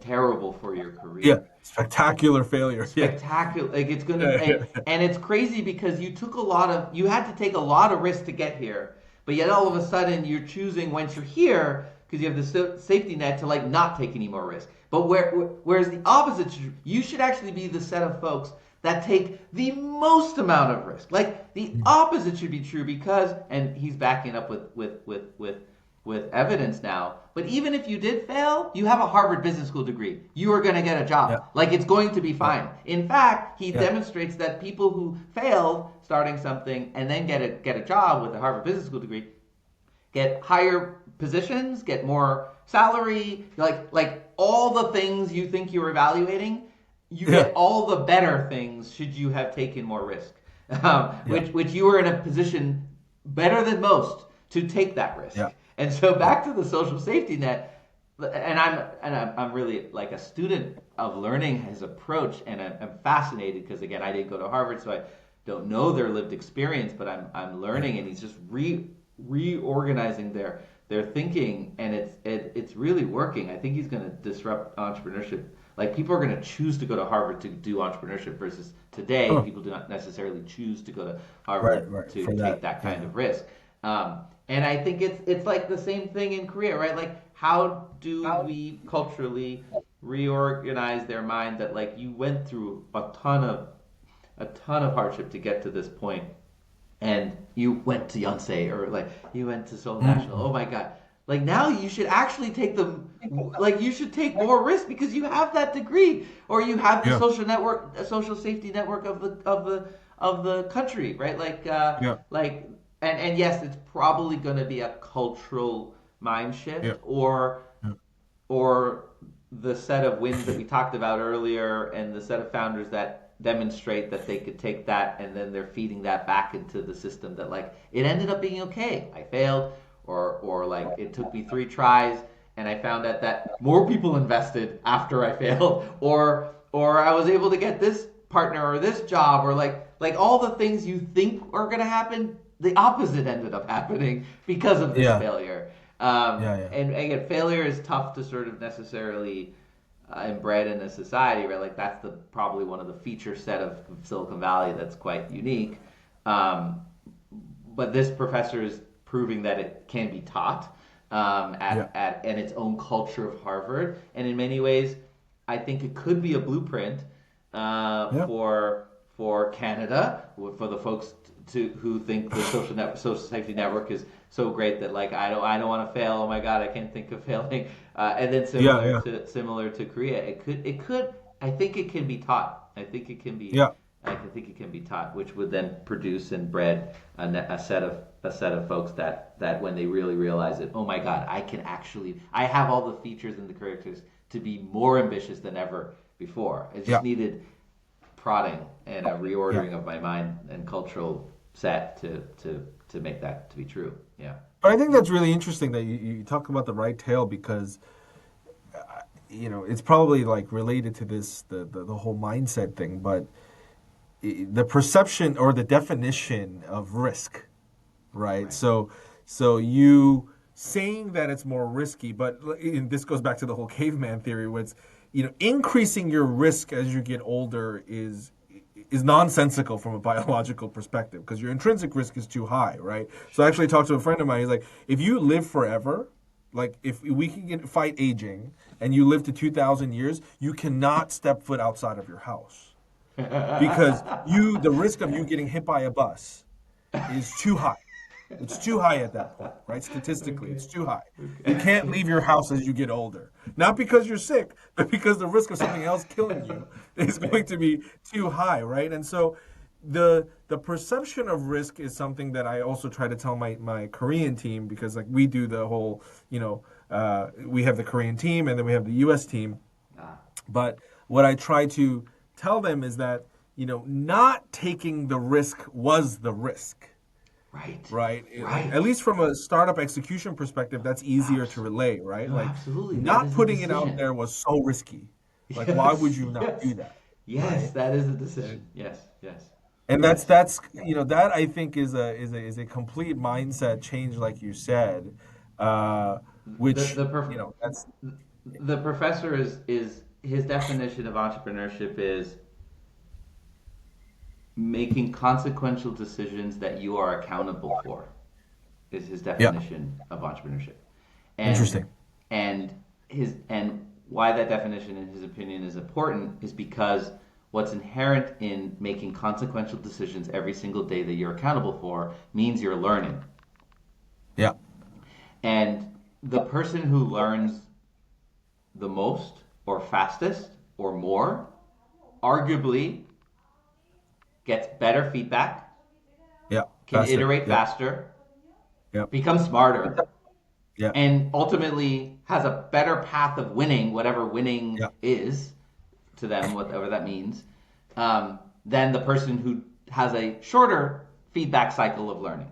B: terrible for your
A: Yeah.
B: career.
A: Spectacular failure. Yeah.
B: Spectacular, like it's gonna,
A: Yeah.
B: and it's crazy because you had to take a lot of risk to get here, but yet all of a sudden you're choosing once you're here because you have the safety net to not take any more risk. But whereas the opposite, you should actually be the set of folks that take the most amount of risk. Like the opposite should be true because, and he's backing up with evidence now. But even if you did fail, you have a Harvard Business School degree. You are going to get a job.
A: Yeah.
B: Like it's going to be fine. In fact, he
A: Yeah.
B: demonstrates that people who failed starting something and then get a job with a Harvard Business School degree get higher positions, get more salary, like all the things you think you're evaluating, you
A: Yeah.
B: get all the better things should you have taken more risk,
A: Yeah.
B: which you were in a position better than most to take that risk.
A: Yeah.
B: And so back to the social safety net, and I'm really like a student of learning his approach, and I'm fascinated because again I didn't go to Harvard, so I don't know their lived experience, but I'm learning, and he's just reorganizing their thinking, and it's really working. I think he's going to disrupt entrepreneurship. Like people are going to choose to go to Harvard to do entrepreneurship versus today
A: Huh.
B: people do not necessarily choose to go to Harvard
A: Right.
B: to
A: For
B: take
A: that.
B: that kind
A: Yeah.
B: of risk. And I think it's like the same thing in Korea, right? Like how do we culturally reorganize their mind that you went through a ton of hardship to get to this point, and you went to Yonsei or you went to Seoul National. Oh my God, Like now you should actually take like you should take more risk because you have that degree or you have the
A: Yeah.
B: social network, social safety network of the country, right?
A: Yeah.
B: Like and yes, it's probably going to be a cultural mind
A: Yeah.
B: shift
A: Yeah.
B: or the set of wins that we talked about earlier and the set of founders that demonstrate that they could take that and then they're feeding that back into the system that like it ended up being okay. I failed or like it took me 3 tries and I found out that more people invested after I failed or I was able to get this partner or this job or like all the things you think are going to happen, the opposite ended up happening because of this
A: Yeah.
B: failure.
A: Yeah. Yeah.
B: And again, failure is tough to sort of necessarily embed in a society, right? Like that's the probably one of the feature set of Silicon Valley that's quite unique. Um, but this professor is proving that it can be taught
A: Yeah.
B: at and its own culture of Harvard, and in many ways, I think it could be a blueprint
A: Yeah.
B: for Canada for the folks who think the social safety network is so great that like I don't want to fail. Oh my God, I can't think of failing. And then
A: Yeah. Yeah.
B: similar to Korea, it could I think it can be taught.
A: Yeah.
B: I think it can be taught, which would then produce and bred a set of folks that when they really realize it, oh my God, I have all the features and the characters to be more ambitious than ever before. It just
A: Yeah.
B: needed prodding and a
A: Yeah.
B: reordering of my mind and cultural set to make that to be true. Yeah.
A: But I think that's really interesting that you talk about the right tail because it's probably like related to this the whole mindset thing, but the perception or the definition of risk, right?
B: Right.
A: So you saying that it's more risky, but and this goes back to the whole caveman theory, where it's increasing your risk as you get older is nonsensical from a biological perspective because your intrinsic risk is too high, right? So I actually talked to a friend of mine. He's like, if you live forever, like if we can fight aging and you live to 2,000 years, you cannot step foot outside of your house because the risk of you getting hit by a bus is too high. It's too high at that point, right? Statistically,
B: Okay.
A: it's too high. You can't
B: Okay.
A: leave your house as you get older. Not because you're sick, but because the risk of something else killing you is going to be too high, right? And so the perception of risk is something that I also try to tell my Korean team because like we do the whole, we have the Korean team and then we have the US team.
B: Ah,
A: But what I try to tell them is that, not taking the risk was the risk,
B: right.
A: right? At
B: Right.
A: least from a startup execution perspective, that's easier to
B: Abs-
A: relate, right?
B: no,
A: Like
B: absolutely. That
A: not
B: is a
A: putting it out
B: decision.
A: there was so risky. Like why would
B: Yes.
A: you not
B: Yes.
A: do that,
B: Yes,
A: right?
B: that is a decision. Yes. Yes.
A: And that's
B: Yes.
A: that's that I think is a complete mindset change, like you said,
B: The
A: which
B: the prof-
A: that's
B: the professor is his definition of entrepreneurship is making consequential decisions that you are accountable for is his
A: yeah,
B: definition of entrepreneurship. And
A: interesting.
B: and why that definition in his opinion is important is because what's inherent in making consequential decisions every single day that you're accountable for means you're learning.
A: Yeah,
B: And the person who learns the most or fastest or more arguably gets better feedback,
A: yeah,
B: can
A: faster.
B: iterate
A: Yep,
B: faster,
A: yep,
B: becomes smarter,
A: yeah,
B: and ultimately has a better path of winning, whatever winning
A: yeah,
B: is to them, whatever that means, than the person who has a shorter feedback cycle of learning.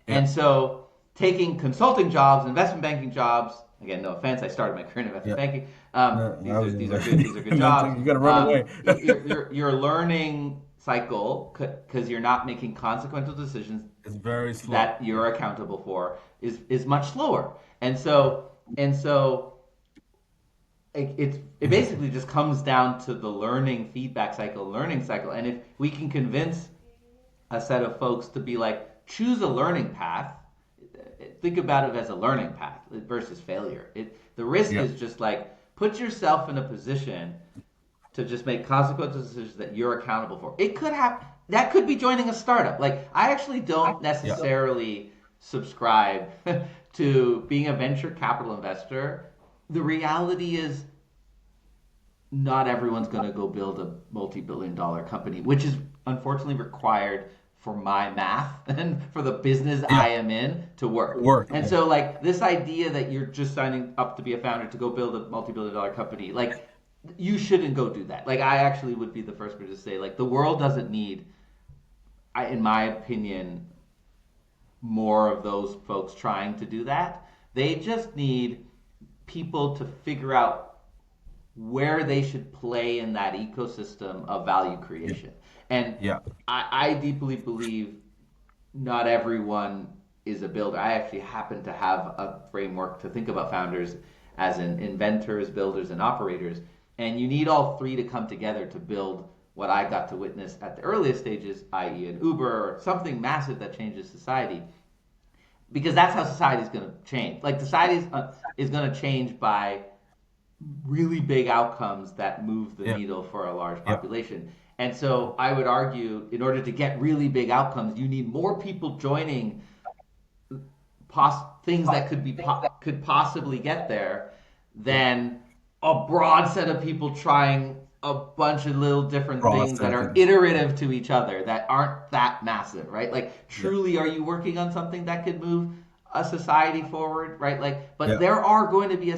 A: yeah.
B: And so, taking consulting jobs, investment banking jobs, again, no offense, I started my career in investment
A: Yeah.
B: banking.
A: No, I was
B: These
A: gonna
B: are good.
A: say,
B: These are good
A: not to,
B: jobs.
A: you got to run away.
B: Your learning cycle, because you're not making consequential decisions
A: It's very slow.
B: that you're
A: Yeah,
B: accountable for, is much slower.
A: yeah.
B: And so it
A: Interesting.
B: basically just comes down to the learning feedback cycle, learning cycle. And if we can convince a set of folks to be like, choose a learning path, think about it as a learning path versus failure. The risk
A: Yeah,
B: is just like put yourself in a position to just make consequential decisions that you're accountable for. It could have that could be joining a startup. Like I actually don't
A: yeah,
B: necessarily subscribe to being a venture capital investor, the reality is not everyone's going to go build a multi-billion-dollar company, which is unfortunately required for my math and for the business
A: Yeah.
B: I am in to work.
A: Work.
B: And
A: Yeah.
B: so, like, this idea that you're just signing up to be a founder to go build a multi-billion-dollar company, like, you shouldn't go do that. Like, I actually would be the first person to say, like, the world doesn't need, in my opinion, more of those folks trying to do that. They just need people to figure out where they should play in that ecosystem of value
A: Yeah.
B: creation. And
A: Yeah.
B: I deeply believe not everyone is a builder. I actually happen to have a framework to think about founders as in inventors, builders, and operators. And you need all three to come together to build what I got to witness at the earliest stages, i.e., an Uber or something massive that changes society. Because that's how society is going to change. Like, society is going to change by really big outcomes that move the
A: Yeah.
B: needle for a large
A: Yeah.
B: population. And so I would argue, in order to get really big outcomes, you need more people joining things that could possibly get there
A: Yeah.
B: than a broad set of people trying a bunch of little different
A: Broad
B: things
A: set
B: that
A: of
B: are
A: things.
B: iterative to each other that aren't that massive, right? Like,
A: Yeah.
B: truly, are you working on something that could move a society forward, right? Like, but
A: Yeah.
B: there are going to be a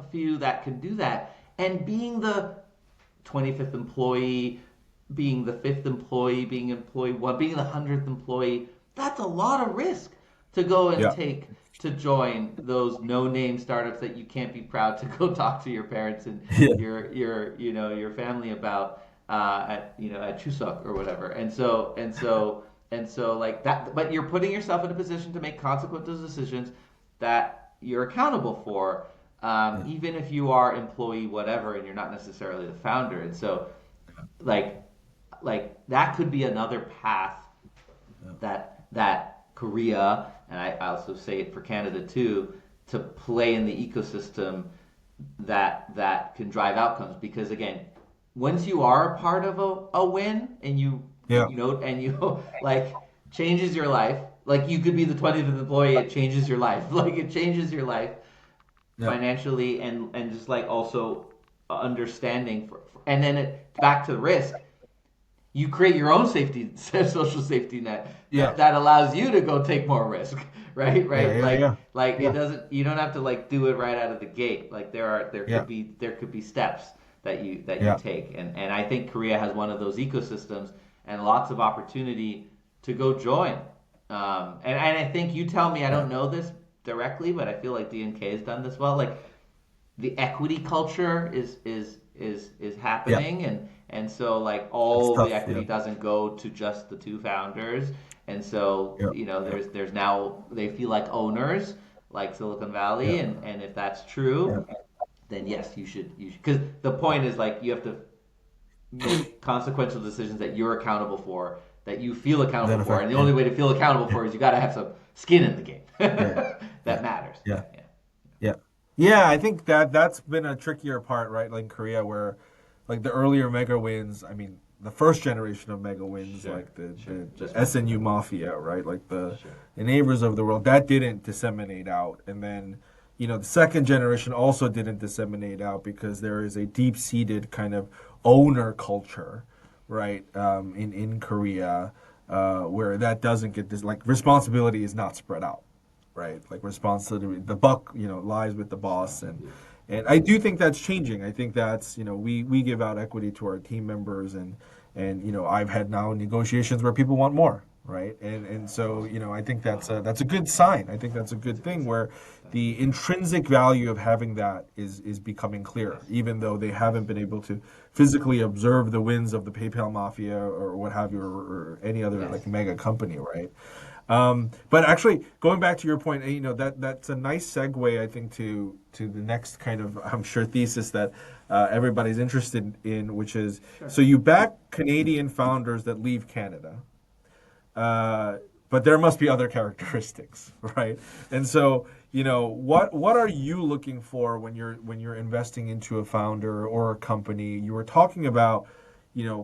B: few that can do that, and being the 25th employee, being the fifth employee, being employee one, being the 100th employee, that's a lot of risk to go and
A: Yeah.
B: take to join those no-name startups that you can't be proud to go talk to your parents and
A: Yeah.
B: your family about at Chuseok or whatever. And so like that, but you're putting yourself in a position to make consequential decisions that you're accountable for,
A: Yeah.
B: even if you are employee whatever and you're not necessarily the founder. And so, like that could be another path that Korea, and I also say it for Canada too, to play in the ecosystem that can drive outcomes. Because again, once you are a part of a win and
A: Yeah.
B: like changes your life. Like, you could be the 20th employee, it changes your life. Like, it changes your life
A: Yeah.
B: financially and just like also understanding and then back to the risk. You create your own social safety net
A: Yeah.
B: that allows you to go take more risk, right?
A: Yeah.
B: Right?
A: Yeah. Yeah.
B: Like it
A: Yeah.
B: doesn't. You don't have to like do it right out of the gate. Like there
A: Yeah.
B: could be steps that you
A: Yeah.
B: take, and I think Korea has one of those ecosystems and lots of opportunity to go join. And I think you tell me I
A: Yeah.
B: don't know this directly, but I feel like DNK has done this well. Like, the equity culture is
A: Yeah.
B: happening, and so like
A: It's
B: all the
A: tough. Yeah.
B: equity doesn't go to just the two founders, and so
A: Yeah. Yeah.
B: there's now they feel like owners like Silicon
A: Yeah.
B: Valley, and if that's true,
A: Yeah.
B: then yes, you should, because the point is, like, you have to make consequential decisions that you're accountable for, that you feel
A: That
B: accountable for,
A: affect.
B: and the
A: Yeah.
B: only way to feel accountable
A: Yeah.
B: for is you got to have some skin in the game.
A: Yeah.
B: That
A: Yeah.
B: matters.
A: Yeah.
B: Yeah.
A: Yeah. Yeah, I think that's been a trickier part, right? Like in Korea, where like the earlier mega wins, I mean, the first generation of mega wins,
B: Sure,
A: like the,
B: sure.
A: the,
B: Just
A: the SNU Mafia, right? Like the
B: Sure.
A: neighbors of the world, that didn't disseminate out. And then, the second generation also didn't disseminate out because there is a deep-seated kind of owner culture, right? In Korea, where that doesn't get this, like, responsibility is not spread out, right? Like, responsibility, the buck, lies with the boss, and I do think that's changing. I think that's, we give out equity to our team members, and I've had now negotiations where people want more, right? And so, I think that's a good sign. I think that's a good thing where the intrinsic value of having that is becoming clear, even though they haven't been able to physically observe the wins of the PayPal mafia or what have you, or any other like mega company, right? But actually, going back to your point, that's a nice segue, I think, to the next kind of, I'm sure, thesis that everybody's interested in, which is, so you back Canadian founders that leave Canada, but there must be other characteristics, right? And so, what are you looking for when you're investing into a founder or a company? You were talking about,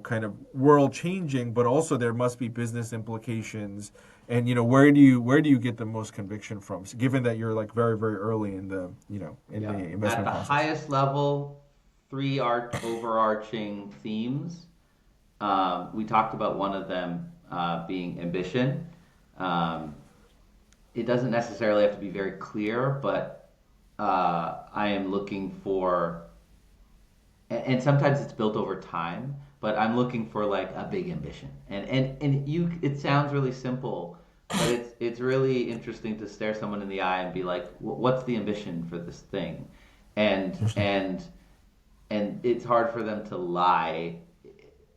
A: kind of world changing, but also there must be business implications. And where do you get the most conviction from? So given that you're like very, very early in the, in the
B: Yeah. At
A: investment
B: the
A: process.
B: highest level, three overarching themes. We talked about one of them being ambition. Um, it doesn't necessarily have to be very clear, but I am looking for, and sometimes it's built over time, but I'm looking for like a big ambition. And it sounds really simple, but it's really interesting to stare someone in the eye and be like, what's the ambition for this thing? And
A: Interesting.
B: and and it's hard for them to lie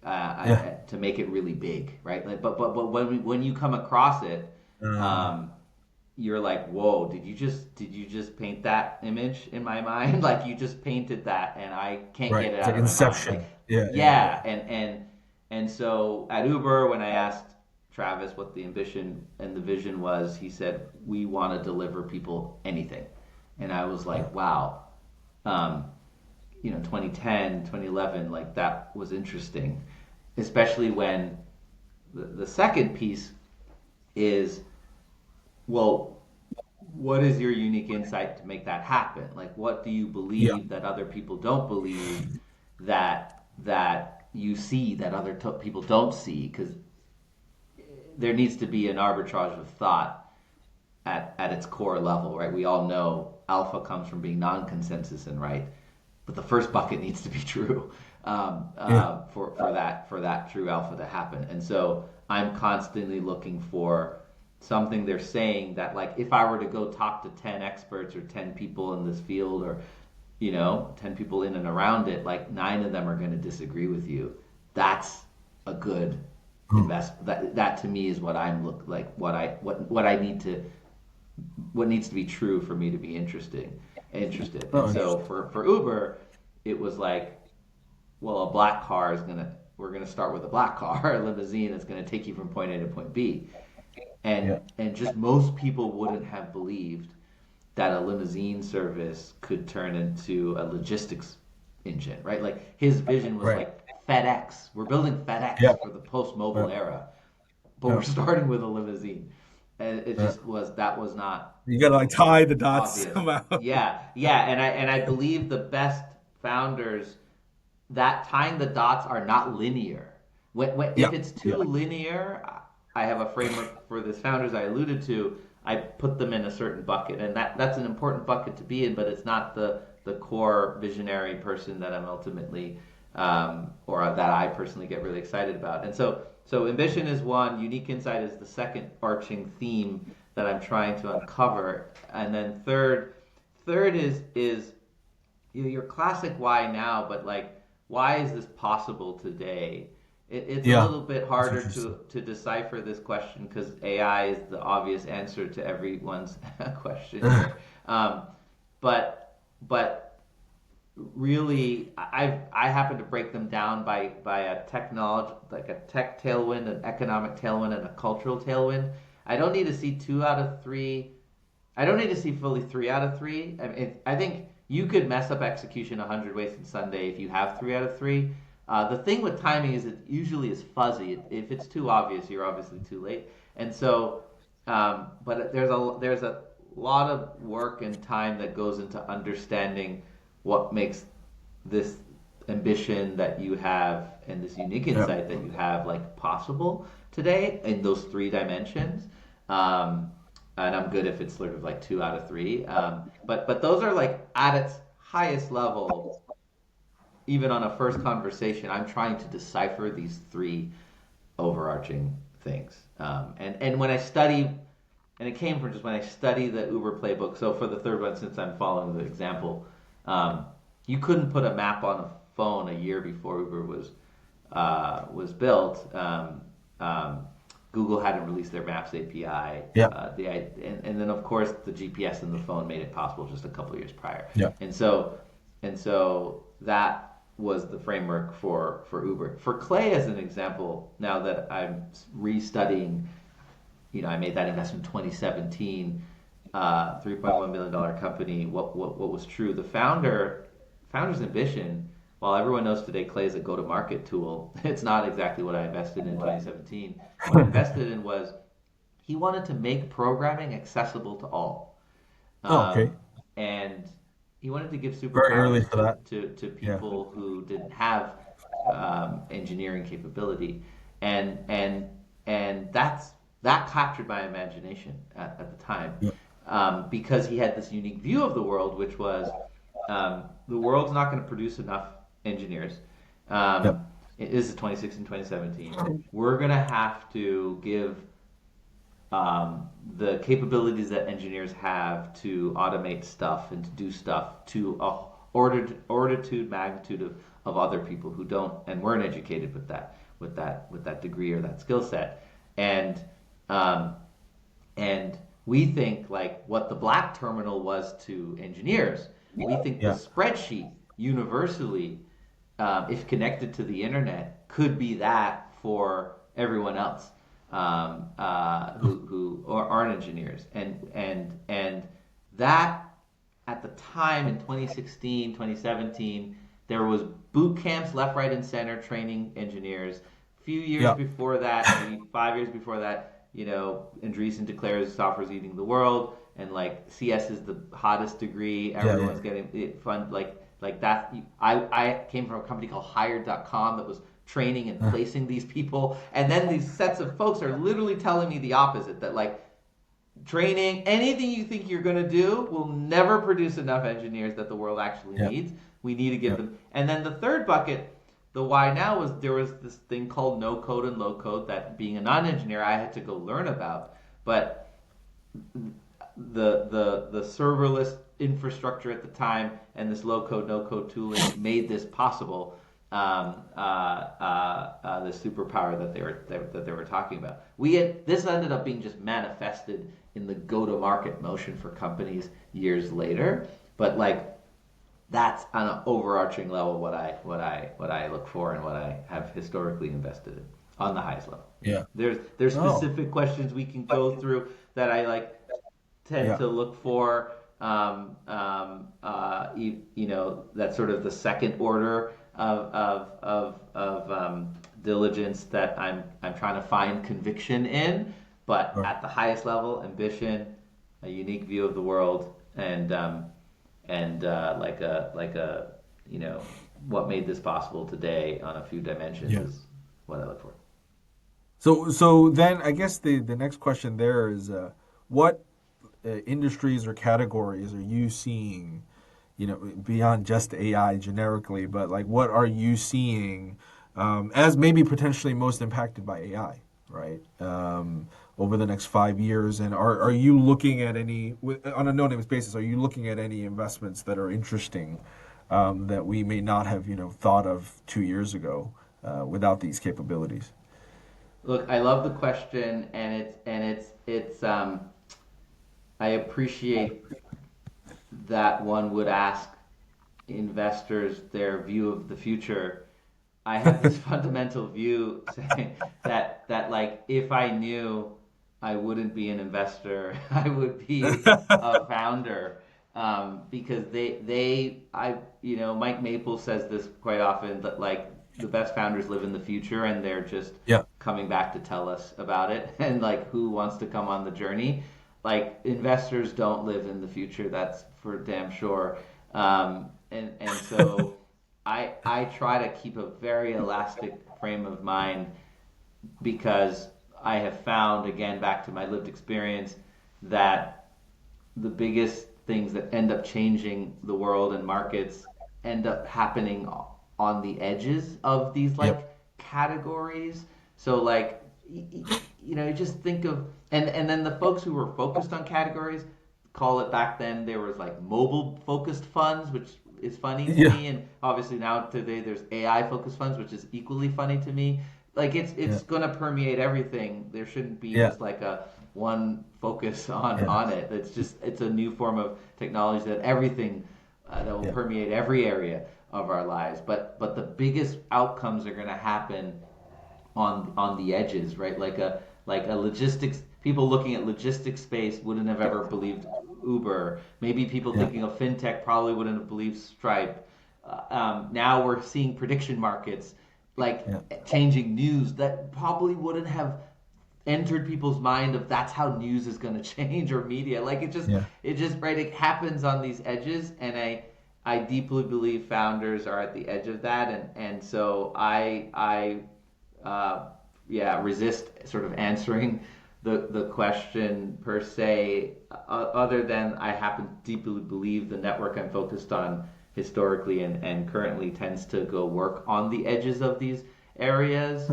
A: Yeah.
B: to make it really big, right? Like, but when you come across it,
A: Uh,
B: um, you're like, whoa, did you just paint that image in my mind? Like you just painted that, and I can't
A: right.
B: get it
A: It's
B: out
A: like
B: of my mind. Like,
A: Inception. Yeah, yeah, yeah.
B: yeah, and so at Uber, when I asked Travis what the ambition and the vision was, he said we want to deliver people anything, and I was
A: Yeah.
B: like, wow. Um, 2010, 2011, like that was interesting, especially when the second piece is, well, what is your unique insight to make that happen? Like, what do you
A: Yeah.
B: believe that other people don't believe that you see that other people don't see? Because there needs to be an arbitrage of thought at its core level, right? We all know alpha comes from being non-consensus and right, but the first bucket needs to be true
A: Yeah.
B: for that true alpha to happen. And so I'm constantly looking for something they're saying that, like, if I were to go talk to 10 experts or 10 people in this field, or 10 people in and around it, like nine of them are going to disagree with you. That's a good
A: Oh,
B: invest. That to me is what I'm look like, what I need to, what needs to be true for me to be interested. And
A: oh,
B: so
A: interesting.
B: for Uber, it was like, well, a black car is gonna we're gonna start with a black car, a limousine that's gonna take you from point A to point B.
A: Yeah.
B: And just most people wouldn't have believed that a limousine service could turn into a logistics engine, right? Like his vision was
A: Right.
B: like FedEx. We're building
A: Yeah.
B: FedEx for the post-mobile
A: Yeah.
B: era, but we're
A: Yeah.
B: starting with a limousine. And it
A: Yeah.
B: just was that was not
A: You gotta like tie the dots
B: obvious.
A: somehow.
B: Yeah, and I believe the best founders, that tying the dots are not linear. If
A: Yeah.
B: it's too
A: Yeah.
B: linear, I have a framework for the founders I alluded to. I put them in a certain bucket, and that's an important bucket to be in, but it's not the core visionary person that I'm ultimately, or that I personally get really excited about. And so ambition is one, unique insight is the second arching theme that I'm trying to uncover, and then third is your classic why now, but like, why is this possible today? It's a
A: Yeah.
B: little bit
A: That's
B: harder
A: interesting.
B: to decipher this question because AI is the obvious answer to everyone's question
A: Uh,
B: here. But really, I happen to break them down by a technology, like a tech tailwind, an economic tailwind, and a cultural tailwind. I don't need to see two out of three. I don't need to see fully three out of three. I think you could mess up execution 100 ways on Sunday if you have three out of three. The thing with timing is it usually is fuzzy. If it's too obvious, you're obviously too late. And so, but there's a lot of work and time that goes into understanding what makes this ambition that you have and this unique
A: yeah.
B: insight that you have like possible today in those three dimensions. Um, and I'm good if it's sort of like two out of three. But those are like at its highest level, even on a first conversation. I'm trying to decipher these three overarching things. And when I study, and it came from just when I study the Uber playbook. So for the third one, since I'm following the example, um, you couldn't put a map on a phone a year before Uber was built. Um, Google hadn't released their Maps API.
A: Yeah.
B: And then of course the GPS in the phone made it possible just a couple years prior.
A: Yeah.
B: And so that was the framework for Uber. For Clay, as an example, now that I'm restudying, I made that investment in 2017, $3.1 million company. What was true? The founder's ambition while everyone knows today Clay is a go-to-market tool, it's not exactly what I invested in 2017. What I invested in was he wanted to make programming accessible to all.
A: Oh, okay.
B: Um, and he wanted to give
A: Very early
B: superpowers
A: for that.
B: to
A: Yeah.
B: people who didn't have engineering capability, and and and that captured my imagination at the time,
A: Yeah.
B: because he had this unique view of the world, which was the world's not going to produce enough engineers.
A: Yep.
B: Um, this is 2016, 2017. We're going to have to give the capabilities that engineers have to automate stuff and to do stuff to a magnitude of other people who don't and weren't educated with that degree or that skill set, and um, and we think like what the black terminal was to engineers, we think the
A: Yeah.
B: spreadsheet universally, if connected to the internet, could be that for everyone else, who aren't engineers, and that at the time in 2016, 2017, there was boot camps left, right, and center training engineers. A few years
A: Yeah.
B: before that, maybe 5 years before that, Andreessen declares software's eating the world, and like CS is the hottest degree.
A: Yeah. Yeah.
B: Everyone's getting it fun, like that. I came from a company called Hired.com that was training and placing these people, and then these sets of folks are literally telling me the opposite. That like training, anything you think you're going to do will never produce enough engineers that the world actually
A: Yeah.
B: needs. We need to give
A: Yeah.
B: them. And then the third bucket, the why now, was there was this thing called no code and low code that being a non-engineer I had to go learn about. But the serverless infrastructure at the time and this low code no code tooling made this possible. The superpower that they were talking about. This ended up being just manifested in the go to market motion for companies years later, but like that's on an overarching level what I look for and what I have historically invested in on the highest level.
A: Yeah.
B: There's
A: Oh.
B: specific questions we can go through that I like tend
A: Yeah.
B: to look for, that sort of the second order of diligence that I'm trying to find conviction in, but
A: Sure.
B: at the highest level, ambition, a unique view of the world, and like a what made this possible today on a few dimensions
A: Yeah.
B: is what I look for.
A: So then I guess the next question there is, what industries or categories are you seeing, beyond just AI generically, but like what are you seeing as maybe potentially most impacted by AI, right? Over the next 5 years, and are you looking at any on a no-names basis? Are you looking at any investments that are interesting that we may not have thought of 2 years ago without these capabilities?
B: Look, I love the question, and it's I appreciate that one would ask investors their view of the future. I have this fundamental view saying that like if I knew, I wouldn't be an investor. I would be a founder, because Mike Maple says this quite often, that like the best founders live in the future and they're just
A: Yeah.
B: coming back to tell us about it, and like who wants to come on the journey. Like investors don't live in the future, that's for damn sure. And so I try to keep a very elastic frame of mind, because I have found, again, back to my lived experience, that the biggest things that end up changing the world and markets end up happening on the edges of these
A: Yep.
B: like categories. So like you just think of, and then the folks who were focused on categories, call it, back then there was like mobile focused funds, which is funny to
A: Yeah.
B: me, and obviously now today there's AI focused funds, which is equally funny to me. Like
A: Yeah.
B: it's gonna permeate everything. There shouldn't be
A: Yeah.
B: just like a one focus on
A: Yeah.
B: it. It's a new form of technology that everything, that will
A: Yeah.
B: permeate every area of our lives. But the biggest outcomes are gonna happen on the edges, right? Like a logistics, people looking at logistics space wouldn't have ever believed Uber. Maybe people
A: Yeah.
B: thinking of fintech probably wouldn't have believed Stripe. now we're seeing prediction markets like
A: Yeah.
B: changing news that probably wouldn't have entered people's mind of that's how news is going to change or media. Like
A: Yeah.
B: it just right, it happens on these edges, and I deeply believe founders are at the edge of that, and so yeah, resist sort of answering the question per se, other than I happen to deeply believe the network I'm focused on historically and currently tends to go work on the edges of these areas,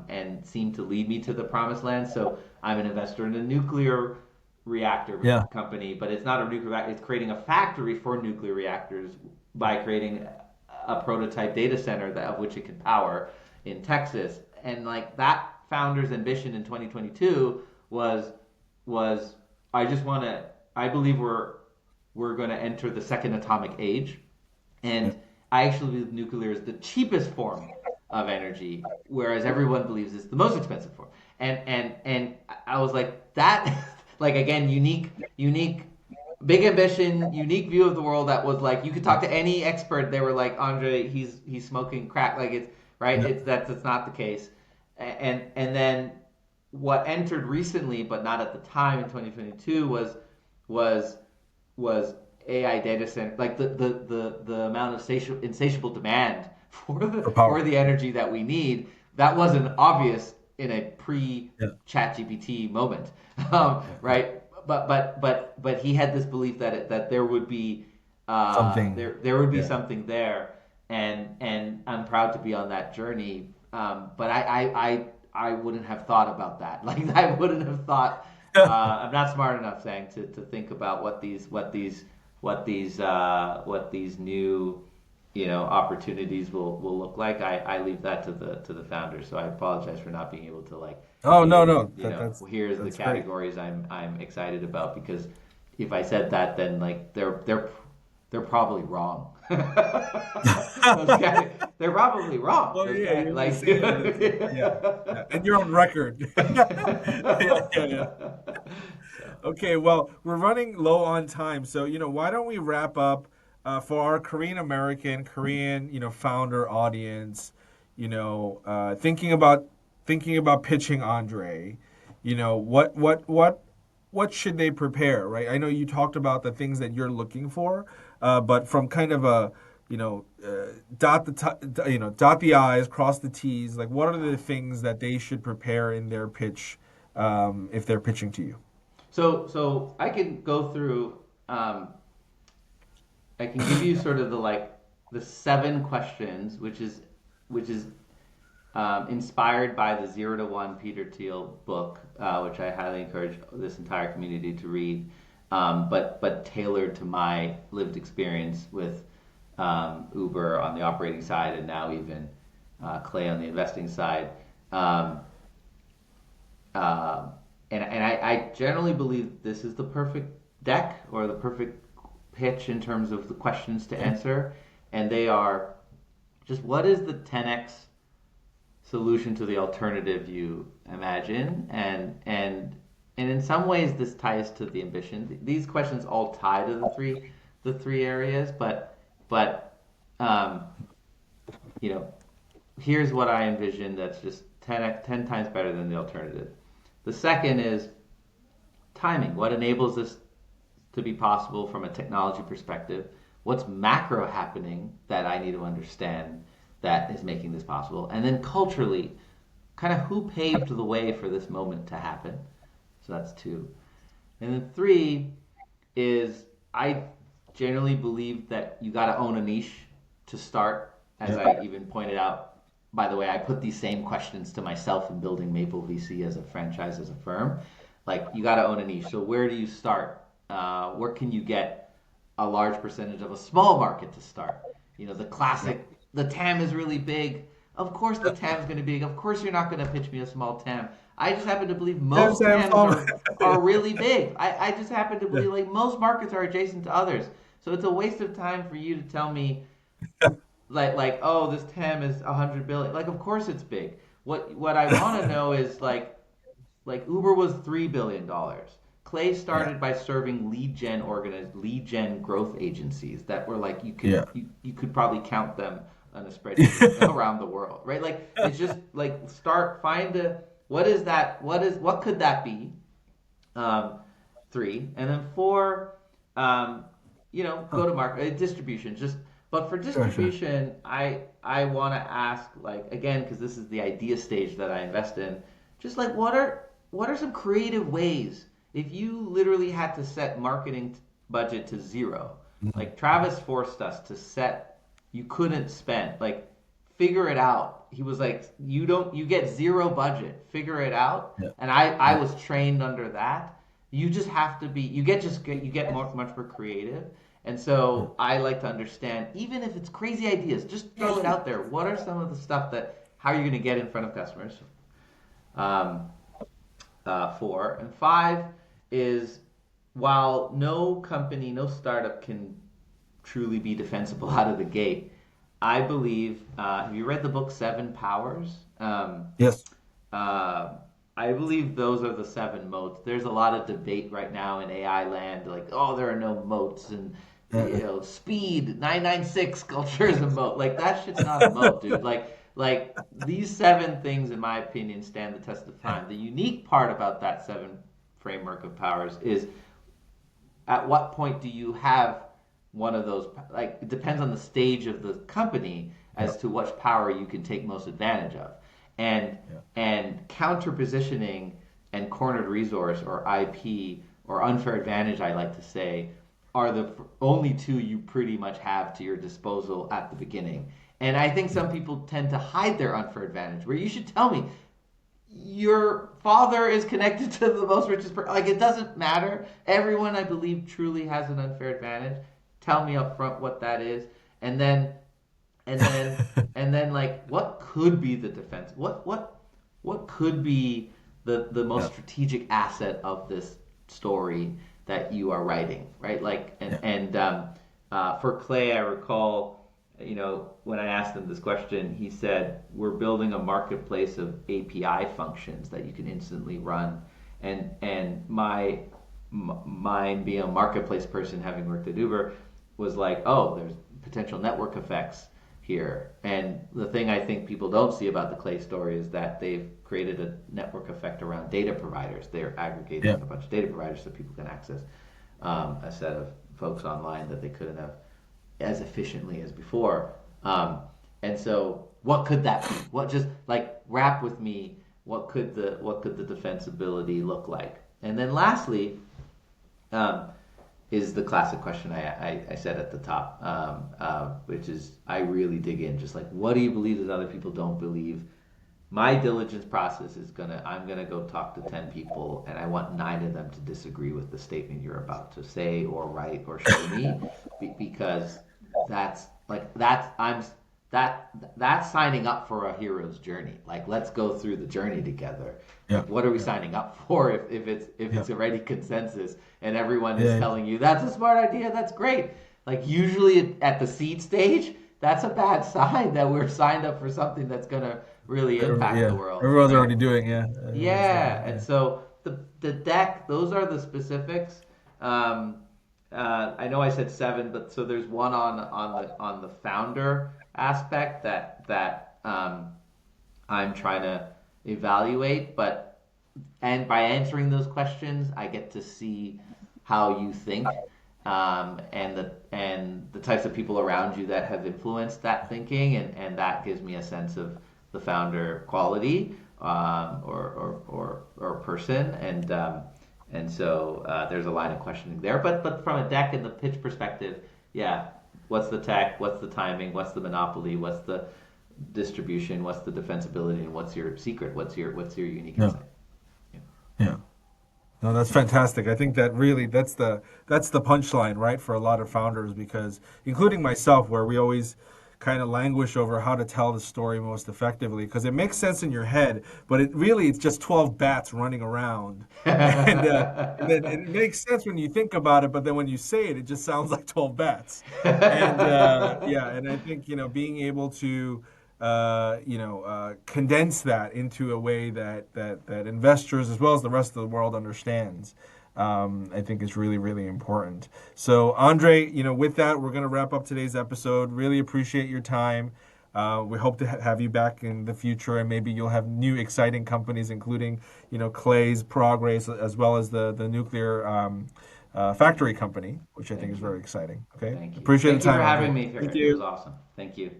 B: and seem to lead me to the promised land. So I'm an investor in a nuclear reactor
A: Yeah.
B: company, but it's not a nuclear reactor. It's creating a factory for nuclear reactors by creating a prototype data center of which it can power in Texas. And like that founder's ambition in 2022 was I just want to. I believe we're going to enter the second atomic age,
A: Yeah.
B: and I actually believe nuclear is the cheapest form of energy, whereas everyone believes it's the most expensive form. And I was like that, like again, unique, big ambition, unique view of the world. That was like you could talk to any expert. They were like, Andre, he's smoking crack. Like it's right.
A: Yeah.
B: It's not the case. And then what entered recently, but not at the time in 2022, was was AI data center, like the amount of insatiable demand
A: For power.
B: for the energy that we need. That wasn't obvious in a pre
A: Yeah.
B: chat GPT moment,
A: Yeah.
B: right? But he had this belief that there would be
A: Something.
B: there would be
A: Yeah.
B: something there, and I'm proud to be on that journey. But I wouldn't have thought about that. Like I wouldn't have thought. I'm not smart enough, saying to think about what these new opportunities will look like. I leave that to the founders. So I apologize for not being able to like
A: Oh,
B: give
A: no,
B: you
A: no.
B: you know here's the
A: That's great.
B: categories I'm excited about, because if I said that, then like they're probably wrong. They're probably wrong.
A: Well,
B: Those
A: yeah,
B: guys,
A: you're
B: like,
A: just saying it. Yeah. Yeah. And you're on record. Yeah, yeah, yeah.
B: so.
A: Okay, well, we're running low on time, so why don't we wrap up for our Korean American, Korean, founder audience, thinking about pitching Andre, what should they prepare, right? I know you talked about the things that you're looking for, but from kind of a dot the i's, cross the t's. Like, what are the things that they should prepare in their pitch if they're pitching to you?
B: So I can go through. I can give you sort of the 7 questions, which is inspired by the Zero to One Peter Thiel book, which I highly encourage this entire community to read, but tailored to my lived experience with Uber on the operating side, and now even Clay on the investing side. Um, uh, and I generally believe this is the perfect deck or the perfect pitch in terms of the questions to answer, and they are just what is the 10x solution to the alternative you imagine, and in some ways this ties to the ambition. These questions all tie to the three areas, but um, you know here's what I envision that's just 10 times better than the alternative. The second is timing. What enables this to be possible from a technology perspective? What's macro happening that I need to understand that is making this possible? And then culturally, kind of who paved the way for this moment to happen? So that's 2. And then 3 is I generally believe that you got to own a niche to start, as
A: Yeah.
B: I even pointed out. By the way, I put these same questions to myself in building Maple VC as a franchise, as a firm. Like, you got to own a niche. So where do you start? Where can you get a large percentage of a small market to start? The classic, the TAM is really big. Of course the TAM is going to be big. Of course you're not going to pitch me a small TAM. I just happen to believe
A: Yes,
B: most
A: Sam
B: TAMs
A: Solomon.
B: are really big. I just happen to
A: Yeah.
B: believe like most markets are adjacent to others. So it's a waste of time for you to tell me like oh, this TAM is 100 billion. Like, of course it's big. What I want to know is like Uber was $3 billion. Clay
A: Yeah.
B: started by serving lead gen growth agencies that were like
A: Yeah.
B: you could probably count them on a spreadsheet around the world, right? Like it's just like start find a what is that? What could that be? um, three, and then four, um,
A: Huh.
B: go to market distribution. Just but for
A: Sure, sure.
B: distribution, I want to ask like again because this is the idea stage that I invest in. Just like what are some creative ways if you literally had to set marketing budget to zero?
A: Mhm.
B: Like Travis forced us to set you couldn't spend like figure it out. He was like, you get zero budget, figure it out.
A: Yeah.
B: And I
A: Yeah.
B: was trained under that. You just have to be, you get much more creative. And so I like to understand, even if it's crazy ideas, just throw it out there. What are some of the stuff that, how are you going to get in front of customers? Um, Four. And five is while no company, no startup can truly be defensible out of the gate, I believe. Have you read the book Seven Powers?
A: Yes.
B: Uh, I believe those are the seven moats. There's a lot of debate right now in AI land, like, oh, there are no moats, and
A: Uh,
B: speed 996 culture is a moat. Like that shit's not a moat, dude. Like these seven things, in my opinion, stand the test of
A: yeah.
B: time. The unique part about that seven framework of powers is at what point do you have one of those, like it depends on the stage of the company
A: Yeah.
B: as to which power you can take most advantage of, and
A: Yeah.
B: counter positioning and cornered resource or IP or unfair advantage, I like to say, are the only two you pretty much have to your disposal at the beginning. And I think
A: Yeah.
B: some people tend to hide their unfair advantage, where you should tell me your father is connected to the most richest person. Like it doesn't matter. Everyone, I believe, truly has an unfair advantage. Tell me up front what that is, and then and then like what could be the defense? What could be the
A: Yeah.
B: most strategic asset of this story that you are writing, right? Like
A: Yeah.
B: for Clay, I recall, when I asked him this question, he said, "We're building a marketplace of API functions that you can instantly run," and mine being a marketplace person, having worked at Uber, was like, "Oh, there's potential network effects here." And the thing I think people don't see about the Clay story is that they've created a network effect around data providers. They're aggregating
A: Yeah.
B: a bunch of data providers so people can access a set of folks online that they couldn't have as efficiently as before. And so, what could that be? What just like wrap with me? What could the defensibility look like? And then lastly, um, is the classic question I said at the top, which is I really dig in, just like what do you believe that other people don't believe? My diligence process is I'm gonna go talk to 10 people, and I want 9 of them to disagree with the statement you're about to say or write or show me, because that's like that's signing up for a hero's journey. Like let's go through the journey together.
A: Yeah.
B: Like what are we
A: Yeah.
B: signing up for if
A: Yeah.
B: it's already consensus and everyone is
A: Yeah.
B: telling you that's a smart idea, that's great. Like usually at the seed stage, that's a bad sign that we're signed up for something that's gonna really impact the
A: Yeah.
B: world,
A: Everyone's
B: right?
A: already doing. Yeah. Everyone's.
B: Yeah, and
A: Yeah.
B: so the deck, those are the specifics. Um, I know I said seven, but so there's one on the founder aspect that I'm trying to evaluate, but and by answering those questions, I get to see how you think, and the types of people around you that have influenced that thinking, and that gives me a sense of the founder quality, or person, and so there's a line of questioning there. But from a deck and the pitch perspective, yeah, what's the tech, what's the timing, what's the monopoly, what's the distribution, what's the defensibility, and what's your secret, what's your unique
A: Yeah.
B: insight? Yeah.
A: Yeah. No, that's fantastic. I think that really that's the punchline, right, for a lot of founders because including myself where we always kind of languish over how to tell the story most effectively because it makes sense in your head, but it's just 12 bats running around. And then it makes sense when you think about it, but then when you say it, it just sounds like 12 bats. And yeah, and I think, being able to condense that into a way that investors as well as the rest of the world understands. I think is really, really important. So, Andre, with that, we're going to wrap up today's episode. Really appreciate your time. We hope to have you back in the future, and maybe you'll have new exciting companies, including, Clay's Progress, as well as the nuclear factory company, which I think
B: Thank
A: is
B: you.
A: very exciting. Okay,
B: Thank you.
A: appreciate the
B: Thank you for
A: time,
B: having
A: Andre.
B: me,
A: Thank
B: Faker. It was
A: you.
B: awesome. Thank you.